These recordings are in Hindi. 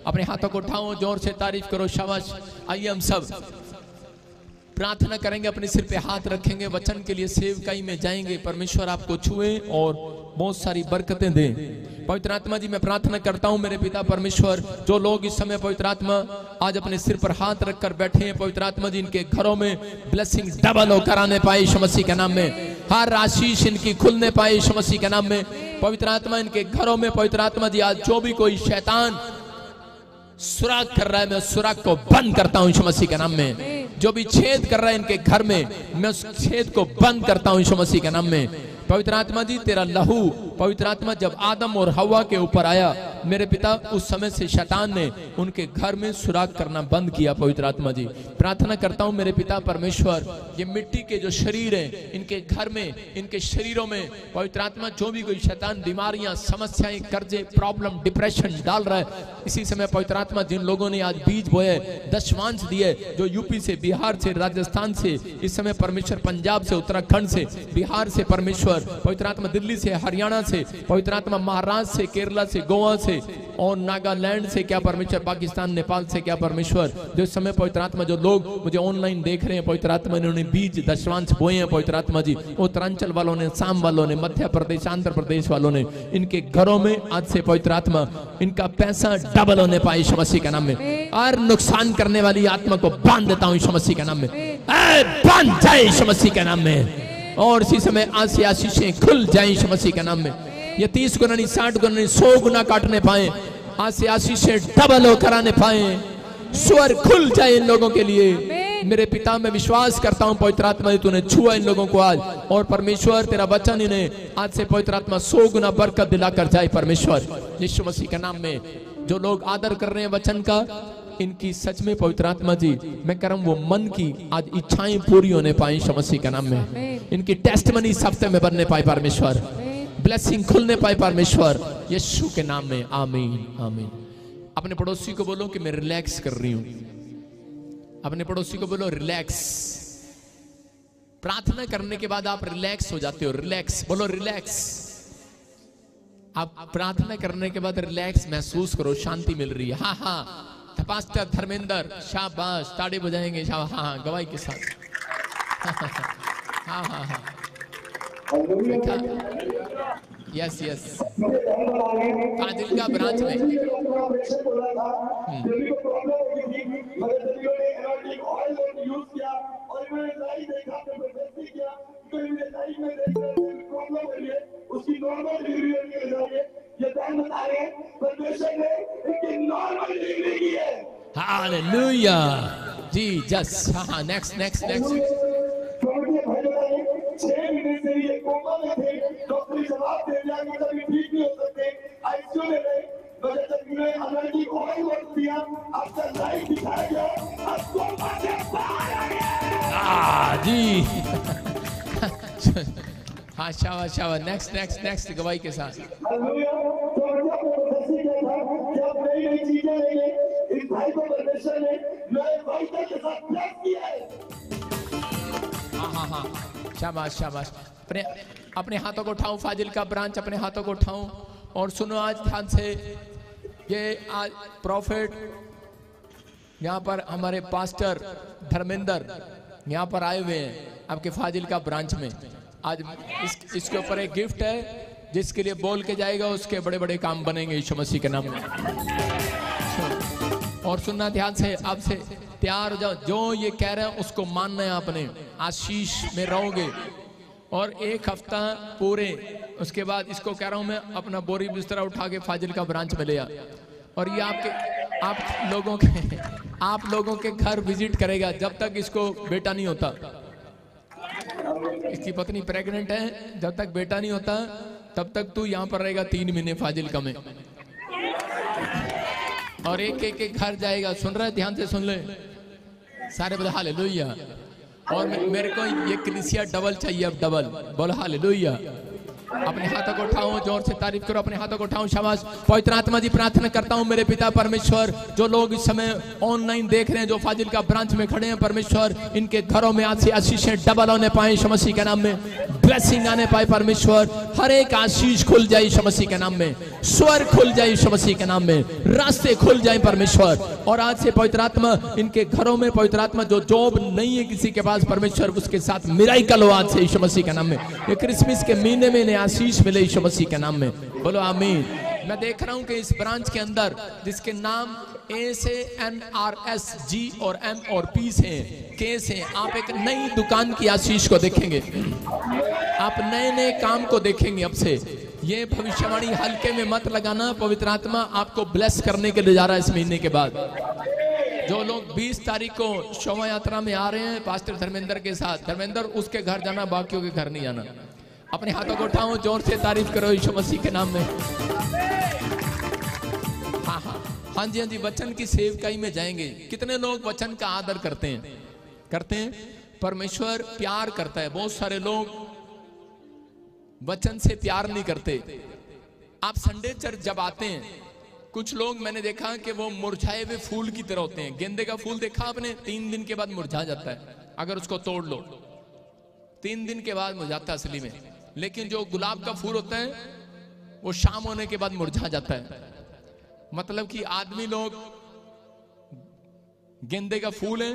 अपने हाथों को उठाओ, जोर से तारीफ करो, शाबाश। आइए हम सब प्रार्थना करेंगे, अपने सिर पे हाथ रखेंगे, वचन के लिए सेवकाई में जाएंगे। परमेश्वर आपको छुए और बहुत सारी बरकतें दे। पवित्र आत्मा जी, मैं प्रार्थना करता हूं मेरे पिता परमेश्वर, जो लोग इस समय पवित्र आत्मा आज अपने सिर पर हाथ रखकर बैठे हैं, पवित्र आत्मा जी इनके घरों में ब्लेसिंग डबल होकर आने पाए यीशु मसीह के नाम में। हर आशीष इनकी खुलने पाए यीशु मसीह के नाम में। पवित्र आत्मा इनके घरों में, पवित्र आत्मा जी आज जो भी कोई शैतान सुराग कर रहा है, मैं उस सुराग को बंद करता हूं यीशु मसीह के नाम में। जो भी छेद कर रहा है इनके घर में, मैं उस छेद को बंद करता हूं यीशु मसीह के नाम में। पवित्र आत्मा जी, तेरा लहू पवित्र आत्मा जब आदम और हवा के ऊपर आया मेरे पिता, उस समय से शैतान ने उनके घर में सुराग करना बंद किया। पवित्र आत्मा जी, प्रार्थना करता हूं मेरे पिता परमेश्वर, ये मिट्टी के जो शरीर हैं इनके घर में, इनके शरीरों में पवित्र आत्मा जो भी कोई शैतान बीमारियां, समस्याएं, कर्जे, प्रॉब्लम, डिप्रेशन डाल रहा है, इसी समय पवित्र आत्मा जिन लोगों ने आज बीज बोए, दशमांश दिए, जो यूपी से, बिहार से, राजस्थान से, इस समय परमेश्वर पंजाब से, उत्तराखंड से, बिहार से परमेश्वर, पवित्र आत्मा दिल्ली से, हरियाणा से, पवित्र आत्मा महाराष्ट्र से, केरला से, गोवा से और नागालैंड से, क्या परमेश्वर पाकिस्तान, नेपाल से, क्या परमेश्वर जो इस समय पवित्र आत्मा जो लोग मुझे ऑनलाइन देख रहे हैं, पवित्र आत्मा इन्होंने बीज दशमांश बोए हैं पवित्र आत्मा जी, उत्तरांचल वालों ने, साम वालों ने, मध्य प्रदेश, आंध्र प्रदेश वालों ने, इनके घरों में आज से पवित्र आत्मा इनका पैसा डबल होने पाए यीशु मसीह के नाम में। और नुकसान करने वाली आत्मा को बांध देता हूं यीशु मसीह के नाम में, बांध जाए यीशु मसीह के नाम में। और इसी समय आज से आशीषें खुल जाए यीशु मसीह के नाम में। ये 30 गुना नहीं, 60 गुना नहीं, 100 गुना काटने पाए, आज से आशीषें डबल होकर आने पाए, स्वर खुल जाए इन लोगों के लिए। मेरे पिता, मैं विश्वास करता हूं पवित्र आत्मा तूने छुआ इन लोगों को आज, और परमेश्वर तेरा वचन इन्हें आज से पवित्र आत्मा 100 गुना बरकत दिलाकर जाए परमेश्वर यीशु मसीह के नाम में। जो लोग आदर कर रहे हैं वचन का, इनकी सच में पवित्र आत्मा जी मैं करम वो मन की आज इच्छाएं पूरी होने पाए यीशु मसीह के नाम में। इनकी टेस्टमनी इस हफ्ते में बनने पाए परमेश्वर, ब्लेसिंग खुलने पाए परमेश्वर यीशु के नाम में। आमीन आमीन। अपने पड़ोसी को बोलो कि मैं रिलैक्स कर रही हूं। अपने पड़ोसी को बोलो रिलैक्स। प्रार्थना करने के बाद आप रिलैक्स हो जाते हो, रिलैक्स बोलो, रिलैक्स। आप प्रार्थना करने के बाद रिलैक्स महसूस करो, शांति मिल रही है। हाँ हाँ, पास्टर धर्मेंद्र शाबाश, ताड़ी बजाएंगे, शाबाश। हाँ हाँ, गवाही के साथ। हाँ हाँ हाँ, यस यस, फाजिल का ब्रांच में। उसकी नॉर्मल डिलीवरी के जरिए ये दान बता रहे हैं, परमेश्वर ने एक नॉर्मल डिलीवरी की है। हालेलुया जी, जस्ट। हाँ, नेक्स्ट नेक्स्ट नेक्स्ट। 6 महीने से ये कोमा में थे, डॉक्टर जवाब दे दिया कि कभी ठीक नहीं हो सकते, आईसीयू में रहे, मगर जब उन्हें एनर्जी ऑयल वर्क दिया, आपका लाइफ दिखाया गया, अब कोमा से बाहर आ गया। जी हाँ, शाबाश शाबाश, नेक्स्ट नेक्स्ट नेक्स्ट, गवाही के साथ। हालेलुया। तो जब जब नई नई चीजें लेंगे, इस भाई को परमेश्वर ने नए वाइटर के साथ ब्लेस किया है। हाँ हाँ हाँ, शाबाश शाबाश। अपने हाथों को उठाऊं, फाजिल का ब्रांच अपने हाथों को उठाऊं और सुनो आज ध्यान से। ये आज प्रॉफिट यहाँ पर हमारे पास्टर धर्मेंद्र यहाँ पर आए हुए हैं आपके फाजिल का ब्रांच में। आज इसके ऊपर एक गिफ्ट है, जिसके लिए बोल के जाएगा उसके बड़े बड़े काम बनेंगे यीशु मसीह के नाम में। और सुनना ध्यान से, आपसे तैयार हो जाओ, जो ये कह रहे हैं उसको मानना है आपने। आशीष में रहोगे और एक हफ्ता पूरे, उसके बाद इसको कह रहा हूं मैं, अपना बोरी बिस्तरा उठा के फाजिल का ब्रांच में ले आ, और ये आप लोगों के घर विजिट करेगा जब तक इसको बेटा नहीं होता। इसकी पत्नी प्रेग्नेंट है, जब तक बेटा नहीं होता तब तक तू यहाँ पर रहेगा 3 महीने फाजिलका में, और एक एक घर जाएगा। सुन रहे, ध्यान से सुन ले सारे, बोले हालेलुया। और मेरे को ये कलीसिया डबल चाहिए, अब डबल बोलो हालेलुया। अपने हाथों को उठाओ, जोर से तारीफ करो, अपने हाथों को उठाओ, शाबाश। पवित्र आत्मा जी प्रार्थना करता हूँ मेरे पिता परमेश्वर, जो लोग इस समय ऑनलाइन देख रहे हैं, जो फाजिल का ब्रांच में खड़े हैं परमेश्वर, इनके घरों में आज से आशीषें डबल होने पाए यीशु मसीह के नाम में, ब्लेसिंग आने पाए परमेश्वर, हर एक आशीष खुल जाए यीशु मसीह के नाम में, स्वर खुल जाए यीशु मसीह के नाम में, रास्ते खुल जाए परमेश्वर। और आज से पवित्र आत्मा इनके घरों में, पवित्र आत्मा जो जॉब नहीं है किसी के पास परमेश्वर, उसके साथ मिराकल हो आज से यीशु मसीह के नाम में। ये क्रिसमस के महीने में आशीष मिले यीशु मसीह के नाम में, बोलो आमीन। मैं देख रहा हूं कि इस ब्रांच के अंदर जिसके नाम ए से NRS G और M और P से K से, आप एक नई दुकान की आशीष को देखेंगे, आप नए नए काम को देखेंगे। अब से ये भविष्यवाणी हल्के में मत लगाना, पवित्र आत्मा आपको ब्लेस करने के लिए जा रहा है इस महीने के बाद। जो लोग 20 तारीख को शोभा यात्रा में आ रहे हैं पास्टर धर्मेंद्र के साथ, धर्मेंद्र उसके घर जाना, बाकियों के घर नहीं जाना। अपने हाथों को उठाओ, जोर से तारीफ करो यीशु मसीह के नाम में। हाँ हाँ हाँ जी, हाँ जी, वचन की सेवकाई में जाएंगे। कितने लोग वचन का आदर करते हैं? करते हैं। परमेश्वर प्यार करता है। बहुत सारे लोग वचन से प्यार नहीं करते। आप संडे चर्च जब आते हैं, कुछ लोग मैंने देखा कि वो मुरझाए हुए फूल की तरह होते हैं। गेंदे का फूल देखा आपने? 3 दिन के बाद मुरझा जाता है, अगर उसको तोड़ लो 3 दिन के बाद मुरझाता है असली में। लेकिन जो गुलाब का फूल होता है वो शाम होने के बाद मुरझा जाता है। मतलब कि आदमी लोग गेंदे का फूल है,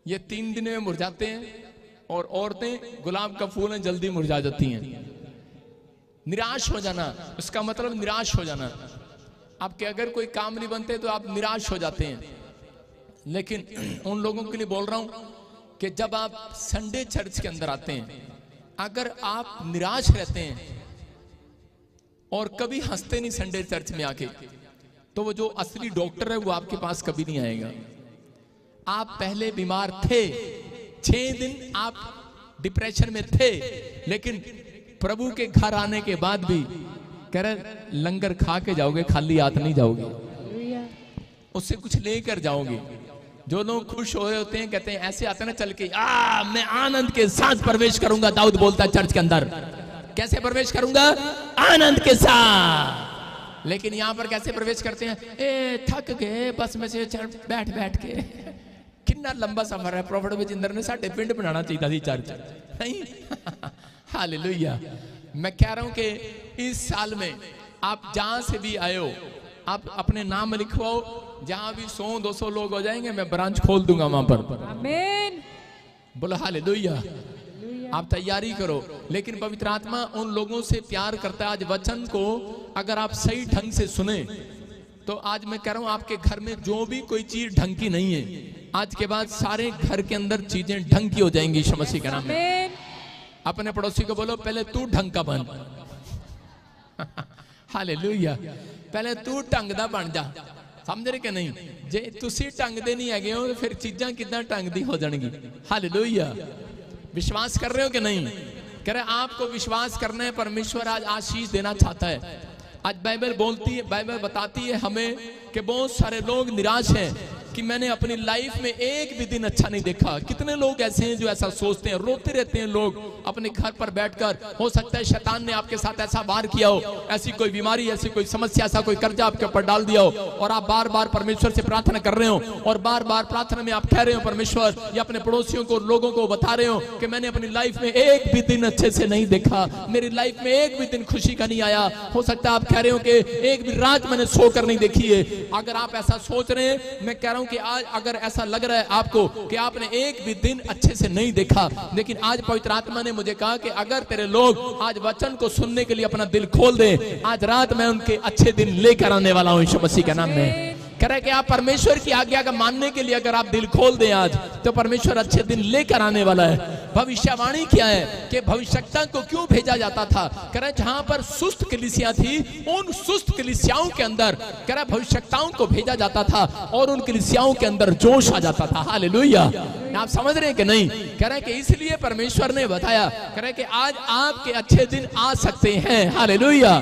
ये 3 दिन में मुरझाते हैं, और औरतें गुलाब का फूल है, जल्दी मुरझा जाती हैं। निराश हो जाना, इसका मतलब निराश हो जाना। आपके अगर कोई काम नहीं बनते तो आप निराश हो जाते हैं। लेकिन उन लोगों के लिए बोल रहा हूं कि जब आप संडे चर्च के अंदर आते हैं, अगर आप निराश रहते हैं और कभी हंसते नहीं संडे चर्च में आके, तो वो जो असली डॉक्टर है वो आपके पास कभी नहीं आएगा। आप पहले बीमार थे, 6 दिन आप डिप्रेशन में थे, लेकिन प्रभु के घर आने के बाद भी कह रहे लंगर खा के जाओगे, खाली हाथ नहीं जाओगे, उससे कुछ लेकर जाओगे। जो लोग खुश हो रहे होते हैं कहते हैं, ऐसे आते ना चल के, मैं आनंद के साथ प्रवेश करूंगा। दाऊद बोलता है चर्च के अंदर, कैसे प्रवेश करूंगा? आनंद के साथ। लेकिन यहां पर कैसे प्रवेश करते हैं? थक गए बस में से बैठ बैठ के। कितना लंबा सफर है। प्रॉफिट विजिंदर ने साढ़े पिंड बनाना चाहिए थी चर्च, नहीं? हालेलुया। मैं कह रहा हूं कि इस साल में आप जहां से भी आए हो, आप अपने नाम लिखवाओ। जहां भी 100-200 लोग हो जाएंगे, मैं ब्रांच खोल दूंगा वहां पर। आमीन, बोलो हालेलुया। आप तैयारी करो। लेकिन पवित्र आत्मा उन लोगों से प्यार करता है। आज वचन को अगर आप सही ढंग से सुने तो आज मैं कह रहा हूं, आपके घर में जो भी कोई चीज ढंग की नहीं है, आज के बाद सारे घर के अंदर चीजें ढंग की हो जाएंगी यीशु मसीह के नाम में। अपने पड़ोसी को बोलो, पहले तू ढंग का बन। हालेलुया। पहले तू ढंग दा बन जा। समझ रहे कि नहीं? जे तुसी ढंग दे नहीं हैगे हो तो फिर चीजां किदां ढंग दी हो जाएंगी। हालेलुया। विश्वास कर रहे हो कि नहीं? कह रहे आपको विश्वास करना है। परमेश्वर आज आशीष देना चाहता है। आज बाइबल बोलती है, बाइबल बताती है हमें कि बहुत सारे लोग निराश हैं कि मैंने अपनी लाइफ में एक भी दिन अच्छा नहीं देखा। कितने लोग ऐसे हैं जो ऐसा सोचते हैं, रोते रहते हैं लोग अपने घर पर बैठकर। हो सकता है शैतान ने आपके साथ ऐसा वार किया हो, ऐसी कोई बीमारी, ऐसी कोई समस्या, ऐसा कोई कर्जा आपके ऊपर डाल दिया हो, और आप बार बार परमेश्वर से प्रार्थना कर रहे हो, और बार बार प्रार्थना में आप कह रहे हो परमेश्वर, या अपने पड़ोसियों को, लोगों को बता रहे हो कि मैंने अपनी लाइफ में एक भी दिन अच्छे से नहीं देखा, मेरी लाइफ में एक भी दिन खुशी का नहीं आया। हो सकता है आप कह रहे हो कि एक भी रात मैंने सोकर नहीं देखी है। अगर आप ऐसा सोच रहे हैं, मैं कह रहा हूं कि आज अगर ऐसा लग रहा है आपको कि आपने एक भी दिन अच्छे से नहीं देखा, लेकिन आज पवित्र आत्मा ने मुझे कहा कि अगर तेरे लोग आज वचन को सुनने के लिए अपना दिल खोल दें, आज रात मैं उनके अच्छे दिन लेकर आने वाला हूं यीशु मसीह के नाम में। कह रहा है कि आप परमेश्वर की आज्ञा का मानने के लिए अगर आप दिल खोल दें आज, तो परमेश्वर अच्छे दिन लेकर आने वाला है। भविष्यवाणी क्या है कि भविष्यवक्ता को क्यों भेजा जाता था? कह रहा है जहां पर सुस्त कलीसिया थी, उन सुस्त कलीसियाओं के अंदर कह रहा है भविष्यवक्ताओं को भेजा जाता था, और उन कलीसियाओं के अंदर जोश आ जाता था। हालेलुया। आप समझ रहे हैं कि नहीं? कह रहा है कि इसलिए परमेश्वर ने बताया, कह रहा है कि आज आपके अच्छे दिन आ सकते हैं। हालेलुया।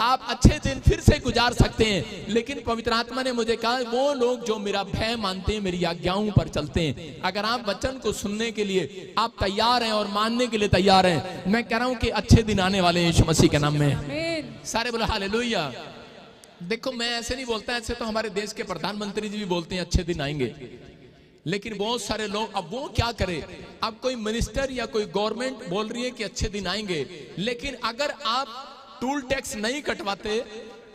आप अच्छे दिन फिर से गुजार सकते हैं। लेकिन पवित्र आत्मा ने मुझे कहा वो लोग जो मेरा भय मानते हैं, मेरी आज्ञाओं पर चलते हैं। अगर आप वचन को सुनने के लिए आप तैयार हैं और मानने के लिए तैयार हैं, मैं कह रहा हूं कि अच्छे दिन आने वाले हैं यीशु मसीह के नाम में। सारे बोलो हालेलुया। देखो मैं ऐसे नहीं बोलता, ऐसे तो हमारे देश के प्रधानमंत्री जी भी बोलते हैं अच्छे दिन आएंगे, लेकिन बहुत सारे लोग, अब वो क्या करे, अब कोई मिनिस्टर या कोई गवर्नमेंट बोल रही है कि अच्छे दिन आएंगे, लेकिन अगर आप टूल टैक्स नहीं कटवाते,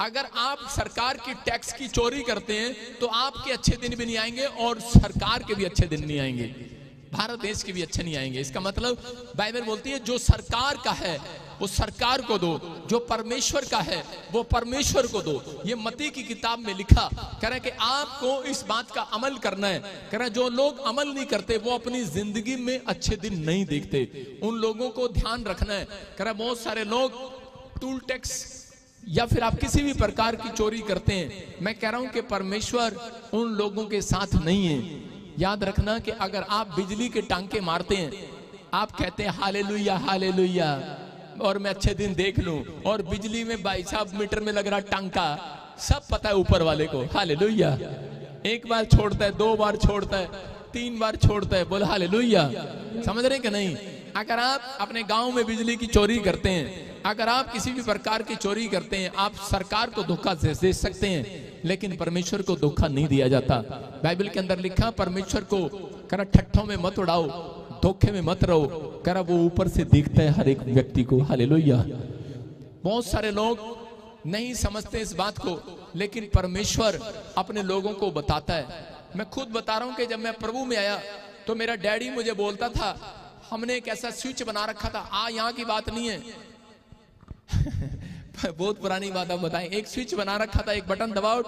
अगर आप सरकार की टैक्स की चोरी करते हैं, तो आपके अच्छे दिन भी नहीं आएंगे और सरकार के भी अच्छे दिन नहीं आएंगे, भारत देश के भी अच्छे नहीं आएंगे। इसका मतलब बाइबल बोलती है जो सरकार का है वो सरकार को दो, जो परमेश्वर का है वो परमेश्वर को दो। ये मत्ती की किताब में लिखा, कह रहे कि आपको इस बात का अमल करना है। कह रहे जो लोग अमल नहीं करते वो अपनी जिंदगी में अच्छे दिन नहीं देखते, उन लोगों को ध्यान रखना है। कह रहे बहुत सारे लोग टूल टैक्स या फिर आप किसी भी प्रकार की चोरी करते हैं, मैं कह रहा हूं कि परमेश्वर उन लोगों के साथ नहीं है। याद रखना कि अगर आप बिजली के टांके मारते हैं, आप कहते हैं हालेलुया हालेलुया और मैं अच्छे दिन देख लूं, और बिजली में भाई साहब मीटर में लग रहा टांका, सब पता है ऊपर वाले को, हालेलुया। एक बार छोड़ता है, 2 बार छोड़ता है, 3 बार छोड़ता है, बोल हालेलुया। समझ रहे कि नहीं? अगर आप अपने गांव में बिजली की चोरी करते हैं, अगर आप किसी भी प्रकार की चोरी करते हैं, आप सरकार को धोखा दे सकते हैं, लेकिन परमेश्वर को धोखा नहीं दिया जाता। बाइबल के अंदर लिखा परमेश्वर को करा ठट्ठों में मत उड़ाओ, धोखे में मत रहो, करा वो ऊपर से देखता है हर एक व्यक्ति को, हालेलुया। बहुत सारे लोग नहीं समझते इस बात को, लेकिन परमेश्वर अपने लोगों को बताता है। मैं खुद बता रहा हूं कि जब मैं प्रभु में आया तो मेरा डैडी मुझे बोलता था, हमने एक ऐसा स्विच बना रखा था, यहाँ की बात नहीं है बहुत पुरानी बात आप बताएं, एक स्विच बना रखा था, एक बटन दबाओ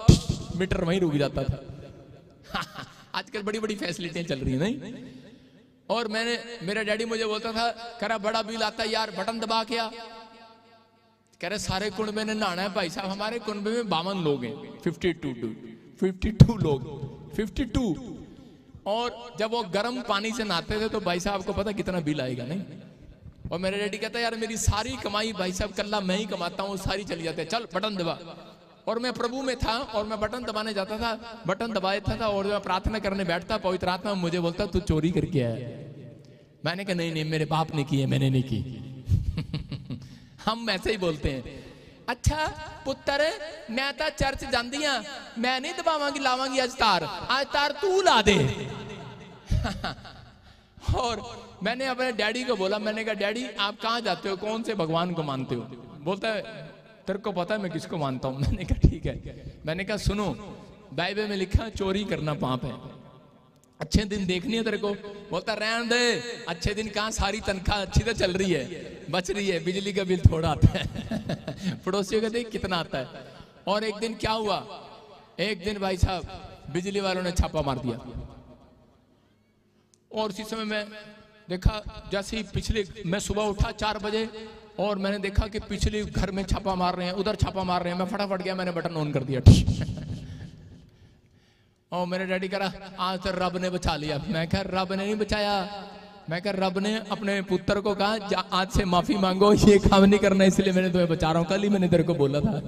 मीटर वहीं रुक जाता था आजकल बड़ी बड़ी फैसिलिटियां चल रही है नहीं। और मेरा डैडी मुझे बोलता था, कह रहा बड़ा बिल आता है यार, बटन दबा के आ। कह रहे सारे कुंबे ने नहाना है भाई साहब, हमारे कुंबे में 52 लोग हैं, 52 लोग, 52। और जब वो गर्म पानी से नहाते थे तो भाई साहब को पता कितना बिल आएगा नहीं। और मेरे डैडी कहता है यार मेरी सारी कमाई भाई साहब कल्ला मैं ही कमाता हूँ, सारी चली जाती है, चल बटन दबा। और मैं प्रभु में था और मैं बटन दबाने जाता था, बटन दबाता था और मैं प्रार्थना करने बैठता, पवित्र आत्मा मुझे बोलता तू चोरी करके आया। मैंने कहा नहीं मेरे बाप ने की है, मैंने नहीं की हम ऐसे ही बोलते हैं। अच्छा पुत्र मैं तो चर्च जाती हाँ, मैं नहीं दबावांगी लावांगी आज तार तू ला दे और मैंने अपने डैडी को बोला, मैंने कहा डैडी आप कहाँ जाते हो, कौन से भगवान को मानते हो? बोलता है तेरे को पता है मैं किसको मानता हूँ। मैंने कहा ठीक है। मैंने कहा सुनो बाइबल में लिखा चोरी करना पाप है, अच्छे दिन देखनी है तेरे को। बोलता रहने दे, अच्छे दिन कहाँ, सारी तनख्वाह अच्छी तो चल रही है, बच रही है, बिजली का बिल थोड़ा आता है पड़ोसियों का देख कितना आता है। और एक दिन क्या हुआ, एक दिन भाई साहब बिजली वालों ने छापा मार दिया और उसी समय मैं देखा, जैसे ही पिछले मैं सुबह उठा 4 बजे और मैंने देखा कि पिछले घर में छापा मार रहे हैं, उधर छापा मार रहे हैं। मैं फटाफट गया, मैंने बटन ऑन कर दिया और मेरे डैडी कह रहा आज तो रब ने बचा लिया। मैं कह रब ने नहीं बचाया, मैं कह रब ने अपने पुत्र को कहा आज से माफी मांगो, ये काम नहीं करना इसलिए मैंने तुम्हें बचा रहा हूँ। कल ही मैंने तेरे को बोला था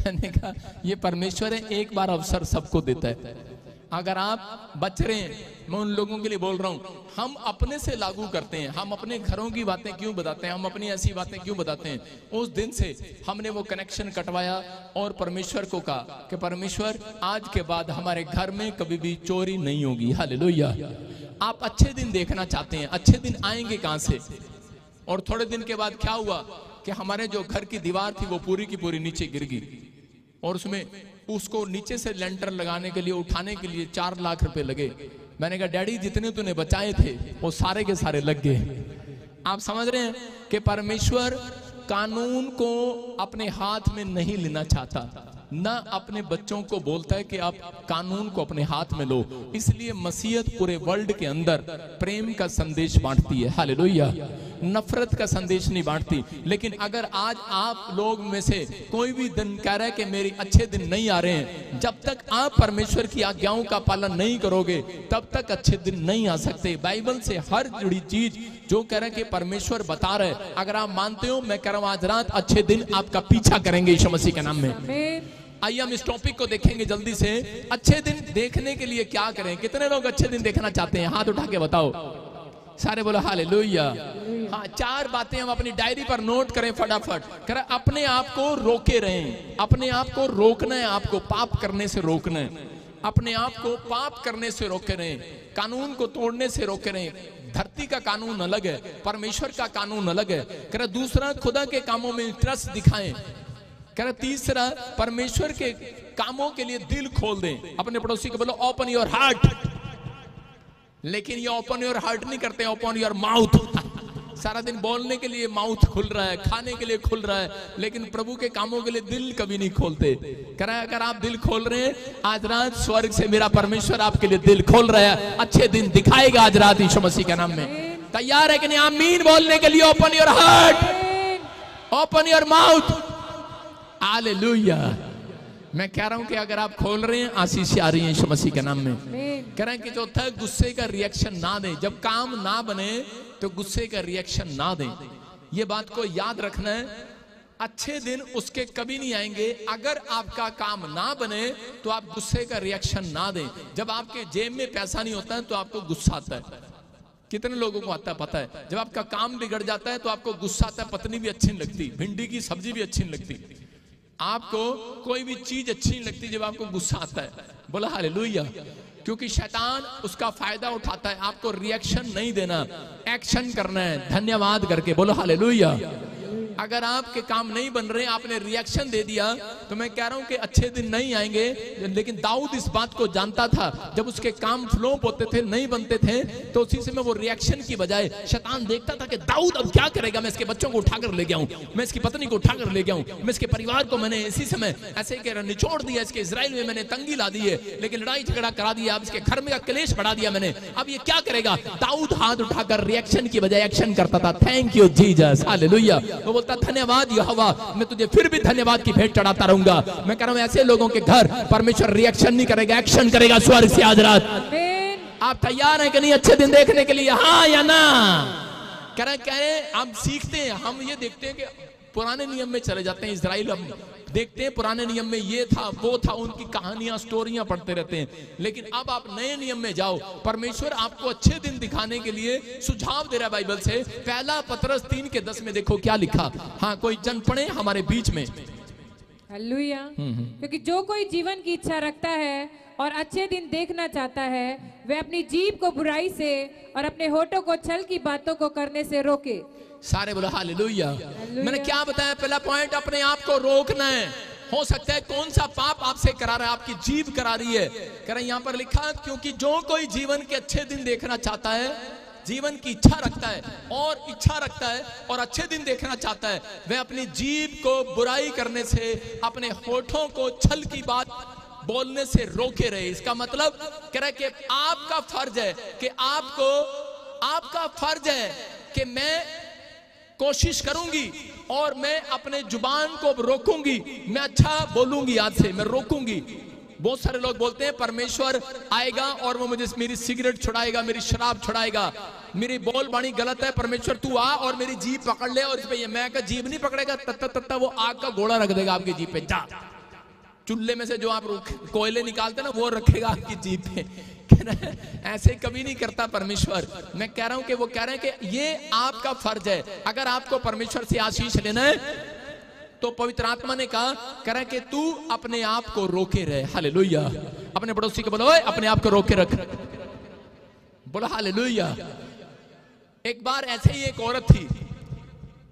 मैंने कहा ये परमेश्वर है, एक बार अवसर सबको देता है। अगर आप बच रहे हैं, मैं उन लोगों के लिए बोल रहा हूं, हम अपने से लागू करते हैं, हम अपने घरों की बातें क्यों बताते हैं, हम अपनी ऐसी बातें क्यों बताते हैं। उस दिन से हमने वो कनेक्शन कटवाया और परमेश्वर को कहा कि परमेश्वर आज के बाद हमारे घर में कभी भी चोरी नहीं होगी। हालेलुया। आप अच्छे दिन देखना चाहते हैं, अच्छे दिन आएंगे कहां से? और थोड़े दिन के बाद क्या हुआ कि हमारे जो घर की दीवार थी वो पूरी की पूरी नीचे गिर गई और उसको नीचे से लेंटर लगाने के लिए, उठाने के लिए 4 लाख रुपए लगे। मैंने कहा डैडी जितने तूने बचाए थे वो सारे के सारे लग गए। आप समझ रहे हैं कि परमेश्वर कानून को अपने हाथ में नहीं लेना चाहता, ना अपने बच्चों को बोलता है कि आप कानून को अपने हाथ में लो। इसलिए मसीहत पूरे वर्ल्ड के अंदर प्रेम का संदेश बांटती है। हालेलुया। नफरत का संदेश नहीं बांटती। लेकिन अगर आज आप लोग में से कोई भी दिन कह रहा है कि मेरे अच्छे दिन नहीं आ रहे हैं, जब तक आप परमेश्वर की आज्ञाओं का पालन नहीं करोगे तब तक अच्छे दिन नहीं आ सकते। बाइबल से हर जुड़ी चीज जो कह रहे हैं कि परमेश्वर बता रहे, अगर आप मानते हो, मैं कह रहा हूं आज रात अच्छे दिन आपका पीछा करेंगे यीशु मसीह के नाम में। आइए हम इस टॉपिक को देखेंगे जल्दी से। अच्छे दिन देखने के लिए क्या करें? कितने लोग अच्छे दिन देखना चाहते हैं? हाथ उठा के बताओ। सारे बोलो हालेलुया। हाँ, 4 बातें हम अपनी डायरी पर नोट करें फटाफट। करें अपने आप को रोके रहें। अपने आप को रोकना है, आपको पाप करने से रोकना है। अपने आप को पाप करने से रोके रहें, कानून को तोड़ने से रोके रहें। धरती का कानून अलग है, परमेश्वर का कानून अलग है। करें दूसरा, खुदा के कामों में इंटरेस्ट दिखाएं। कह रहा तीसरा, परमेश्वर के कामों के लिए दिल खोल दें। अपने पड़ोसी को बोलो ओपन योर हार्ट। लेकिन ये ओपन योर हार्ट नहीं करते, ओपन योर माउथ। सारा दिन बोलने के लिए माउथ खुल रहा है, खाने के लिए खुल रहा है, लेकिन प्रभु के कामों के लिए दिल कभी नहीं खोलते। कह रहा है अगर आप दिल खोल रहे हैं, आज रात स्वर्ग से मेरा परमेश्वर आपके लिए दिल खोल रहा है। अच्छे दिन दिखाएगा आज रात यीशु मसीह के नाम में। तैयार है कि नहीं आमीन बोलने के लिए? Open your heart, open your mouth. Hallelujah. मैं कह रहा हूं कि अगर आप खोल रहे हैं, आशीष आ रही है यीशु मसीह के नाम में। कह रहे हैं कि चौथा, गुस्से का रिएक्शन ना दें। जब काम ना बने तो गुस्से का रिएक्शन ना दें। ये बात को याद रखना है। अच्छे दिन उसके कभी नहीं आएंगे अगर आपका काम ना बने तो आप गुस्से का रिएक्शन ना दें। जब आपके जेब में पैसा नहीं होता है तो आपको गुस्सा आता है। कितने लोगों को आता है पता है? जब आपका काम बिगड़ जाता है तो आपको गुस्सा आता है। पत्नी भी अच्छी नहीं लगती, भिंडी की सब्जी भी अच्छी नहीं लगती, आपको कोई भी चीज अच्छी नहीं लगती जब आपको गुस्सा आता है। बोला हालेलुया। क्योंकि शैतान उसका फायदा उठाता है। आपको रिएक्शन नहीं देना, एक्शन करना है धन्यवाद करके। बोलो हालेलुया। अगर आपके काम नहीं बन रहे, आपने रिएक्शन दे दिया, तो मैं कह रहा हूं कि अच्छे दिन नहीं आएंगे। लेकिन दाऊद इस बात को जानता था। जब उसके काम फ्लॉप होते थे, नहीं बनते थे, तो उसी समय वो रिएक्शन की बजाय शैतान देखता था कि दाऊद अब क्या करेगा। मैं इसके बच्चों को उठाकर ले गया हूं, मैं इसकी पत्नी को उठाकर ले गया हूं, मैं इसके परिवार को मैंने इसी समय ऐसे कह निचोड़ दिया, इसके इजराइल में मैंने तंगी ला दी है, लेकिन लड़ाई झगड़ा करा दिया, अब इसके घर में क्लेश बढ़ा दिया मैंने, अब ये क्या करेगा? दाऊद हाथ उठाकर रिएक्शन की बजाय एक्शन करता था। Thank you Jesus, hallelujah. वो बोलता धन्यवाद यहोवा, मैं तुझे फिर भी धन्यवाद की भेंट चढ़ाता रहूंगा। मैं कह रहा हूं ऐसे लोगों के घर परमेश्वर रिएक्शन नहीं करेगा, एक्शन करेगा स्वर्ग से आज रात। आप तैयार हैं कि नहीं अच्छे दिन देखने के लिए? हाँ या ना? कह रहे हम सीखते हैं, हम ये देखते हैं कि पुराने नियम में चले जाते हैं। इजराइल हम देखते हैं पुराने नियम में ये था वो था, उनकी कहानियां स्टोरियां पढ़ते रहते हैं। लेकिन अब आप नए नियम में जाओ, परमेश्वर आपको अच्छे दिन दिखाने के लिए सुझाव दे रहा है बाइबल से। पहला पतरस 3:10 में देखो क्या लिखा। हाँ, कोई जन पढ़े हमारे बीच में। हालेलुया। क्योंकि जो कोई जीवन की इच्छा रखता है और अच्छे दिन देखना चाहता है, वह अपनी जीभ को बुराई से और अपने होठों को छल की बातों को करने से रोके। सारे बोला हालेलुया। मैंने क्या बताया? पहला पॉइंट, अपने आप को रोकना है। हो सकता है कौन सा पाप आपसे करा रहा है? आपकी जीभ करा रही है। कह रहे यहाँ पर लिखा, क्योंकि जो कोई जीवन के अच्छे दिन देखना चाहता है, जीवन की इच्छा रखता है और इच्छा रखता है और अच्छे दिन देखना चाहता है, वह अपनी जीभ को बुराई करने से, अपने होठों को छल की बात बोलने से रोके रहे। इसका मतलब कह रहा है कि आपका फर्ज है कि आपका फर्ज है कि मैं कोशिश करूंगी और मैं अपने जुबान को रोकूंगी, मैं अच्छा बोलूंगी, आज से मैं रोकूंगी। बहुत सारे लोग बोलते हैं परमेश्वर आएगा और वो मुझे मेरी सिगरेट छुड़ाएगा, मेरी शराब छुड़ाएगा, मेरी बोल बाणी गलत है, परमेश्वर तू आ और मेरी जीभ पकड़ ले। और इस पे मैं का जीभ नहीं पकड़ेगा, तत्ता वो आग का गोला रख देगा आपकी जीभ पे। जा, चूल्हे में से जो आप कोयले निकालते ना वो रखेगा आपकी जीभ पे। ऐसे कभी नहीं करता परमेश्वर। मैं कह रहा हूं कि वो कह रहे हैं कि ये आपका फर्ज है। अगर आपको परमेश्वर से आशीष लेना है तो पवित्र आत्मा ने कहा, कह रहा है कि तू अपने आप को रोके रहे। हालेलुया। अपने पड़ोसी को बोलो अपने आप को रोके रख। बोलो हालेलुया। एक बार ऐसे ही एक औरत थी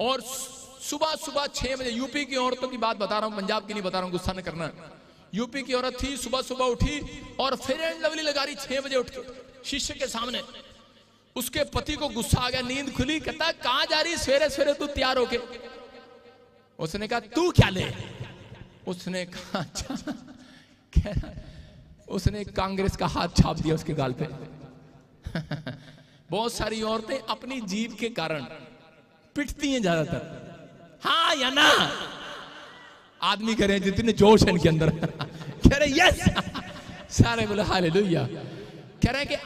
और सुबह सुबह 6 बजे, यूपी की औरतों की बात बता रहा हूं, पंजाब की नहीं बता रहा हूं, गुस्सा न करना। यूपी की औरत थी, सुबह सुबह उठी और फेयर एंड लवली लगा रही 6 बजे उठ के शीशे के सामने। उसके पति को गुस्सा आ गया, नींद खुली, कहता कहां जा रही सवेरे सवेरे तू तैयार होके? उसने कहा तू क्या ले? उसने कहा अच्छा। उसने कांग्रेस का हाथ छाप दिया उसके गाल पे। बहुत सारी औरतें अपनी जीभ के कारण पिटती हैं ज्यादातर, हाँ या ना। आदमी कह रहे हैं जितने जोश है इनके अंदर कह रहे यस, सारे बोले हालेलुया। कह रहे हैं कि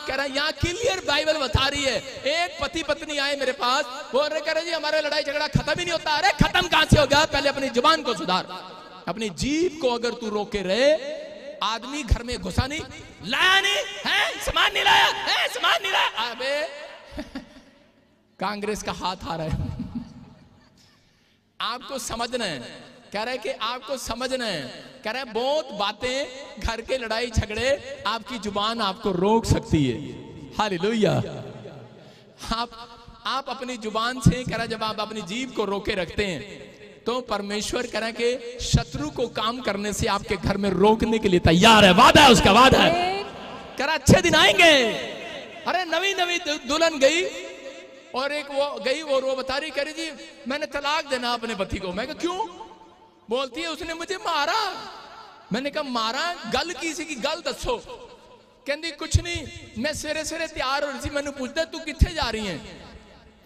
कह रहे हैं यहाँ क्लियर बाइबल बता रही है। एक पति पत्नी आए मेरे पास, बोल रहे कह रहे जी हमारे लड़ाई झगड़ा खत्म ही नहीं होता। अरे खत्म कहां से हो गया, पहले अपनी जुबान को सुधार, अपनी जीभ को अगर तू रोके रहे। आदमी घर में घुसा नहीं, लाया नहीं है, सामान नहीं लाया है, सामान नहीं लाया, अबे कांग्रेस का हाथ आ रहा है। आपको समझना है, कह रहे कि आपको समझना है, कह रहे बहुत बातें घर के लड़ाई झगड़े आपकी जुबान आपको रोक सकती है। हालेलुया। आप अपनी जुबान से, कह रहा जब आप अपनी जीभ को रोके रखते हैं तो परमेश्वर कह रहा कि शत्रु को काम करने से आपके घर में रोकने के लिए तैयार है। वादा है, उसका वादा है। कह रहा अच्छे दिन आएंगे। अरे नवी नवी दुल्हन गई और एक वो गई और वो बता रही, कह रही जी मैंने तलाक देना अपने पति को। मैं कहा क्यों? बोलती है उसने मुझे मारा। मैंने कहा मारा, गल किसी की गल दसो। कहती कुछ नहीं, मैं सवेरे सवेरे तैयार हो रही थी, मैंने पूछता तू किथे जा रही है?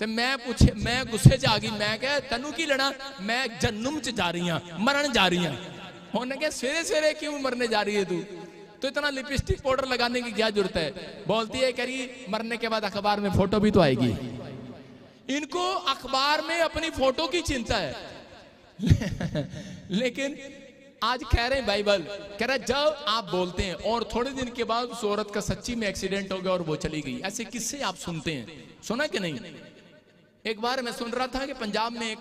तो मैं गुस्से च आ गई। मैं कहा तेनू की लेना, मैं जन्म च जा रही हूं, मरण जा रही हूं। उन्होंने कहा सवेरे सवेरे क्यों मरने जा रही है तू? तो इतना लिपस्टिक पाउडर लगाने की क्या जरूरत है? बोलती है कह रही मरने के बाद अखबार में फोटो भी तो आएगी। इनको अखबार में अपनी फोटो की चिंता है। लेकिन आज कह रहे हैं बाइबल कह रहा है जब आप बोलते हैं और थोड़े दिन के बाद उस औरत का सच्ची में एक्सीडेंट हो गया और वो चली गई, ऐसे किस्से आप सुनते हैं, सुना कि नहीं? एक बार मैं सुन रहा था कि पंजाब में एक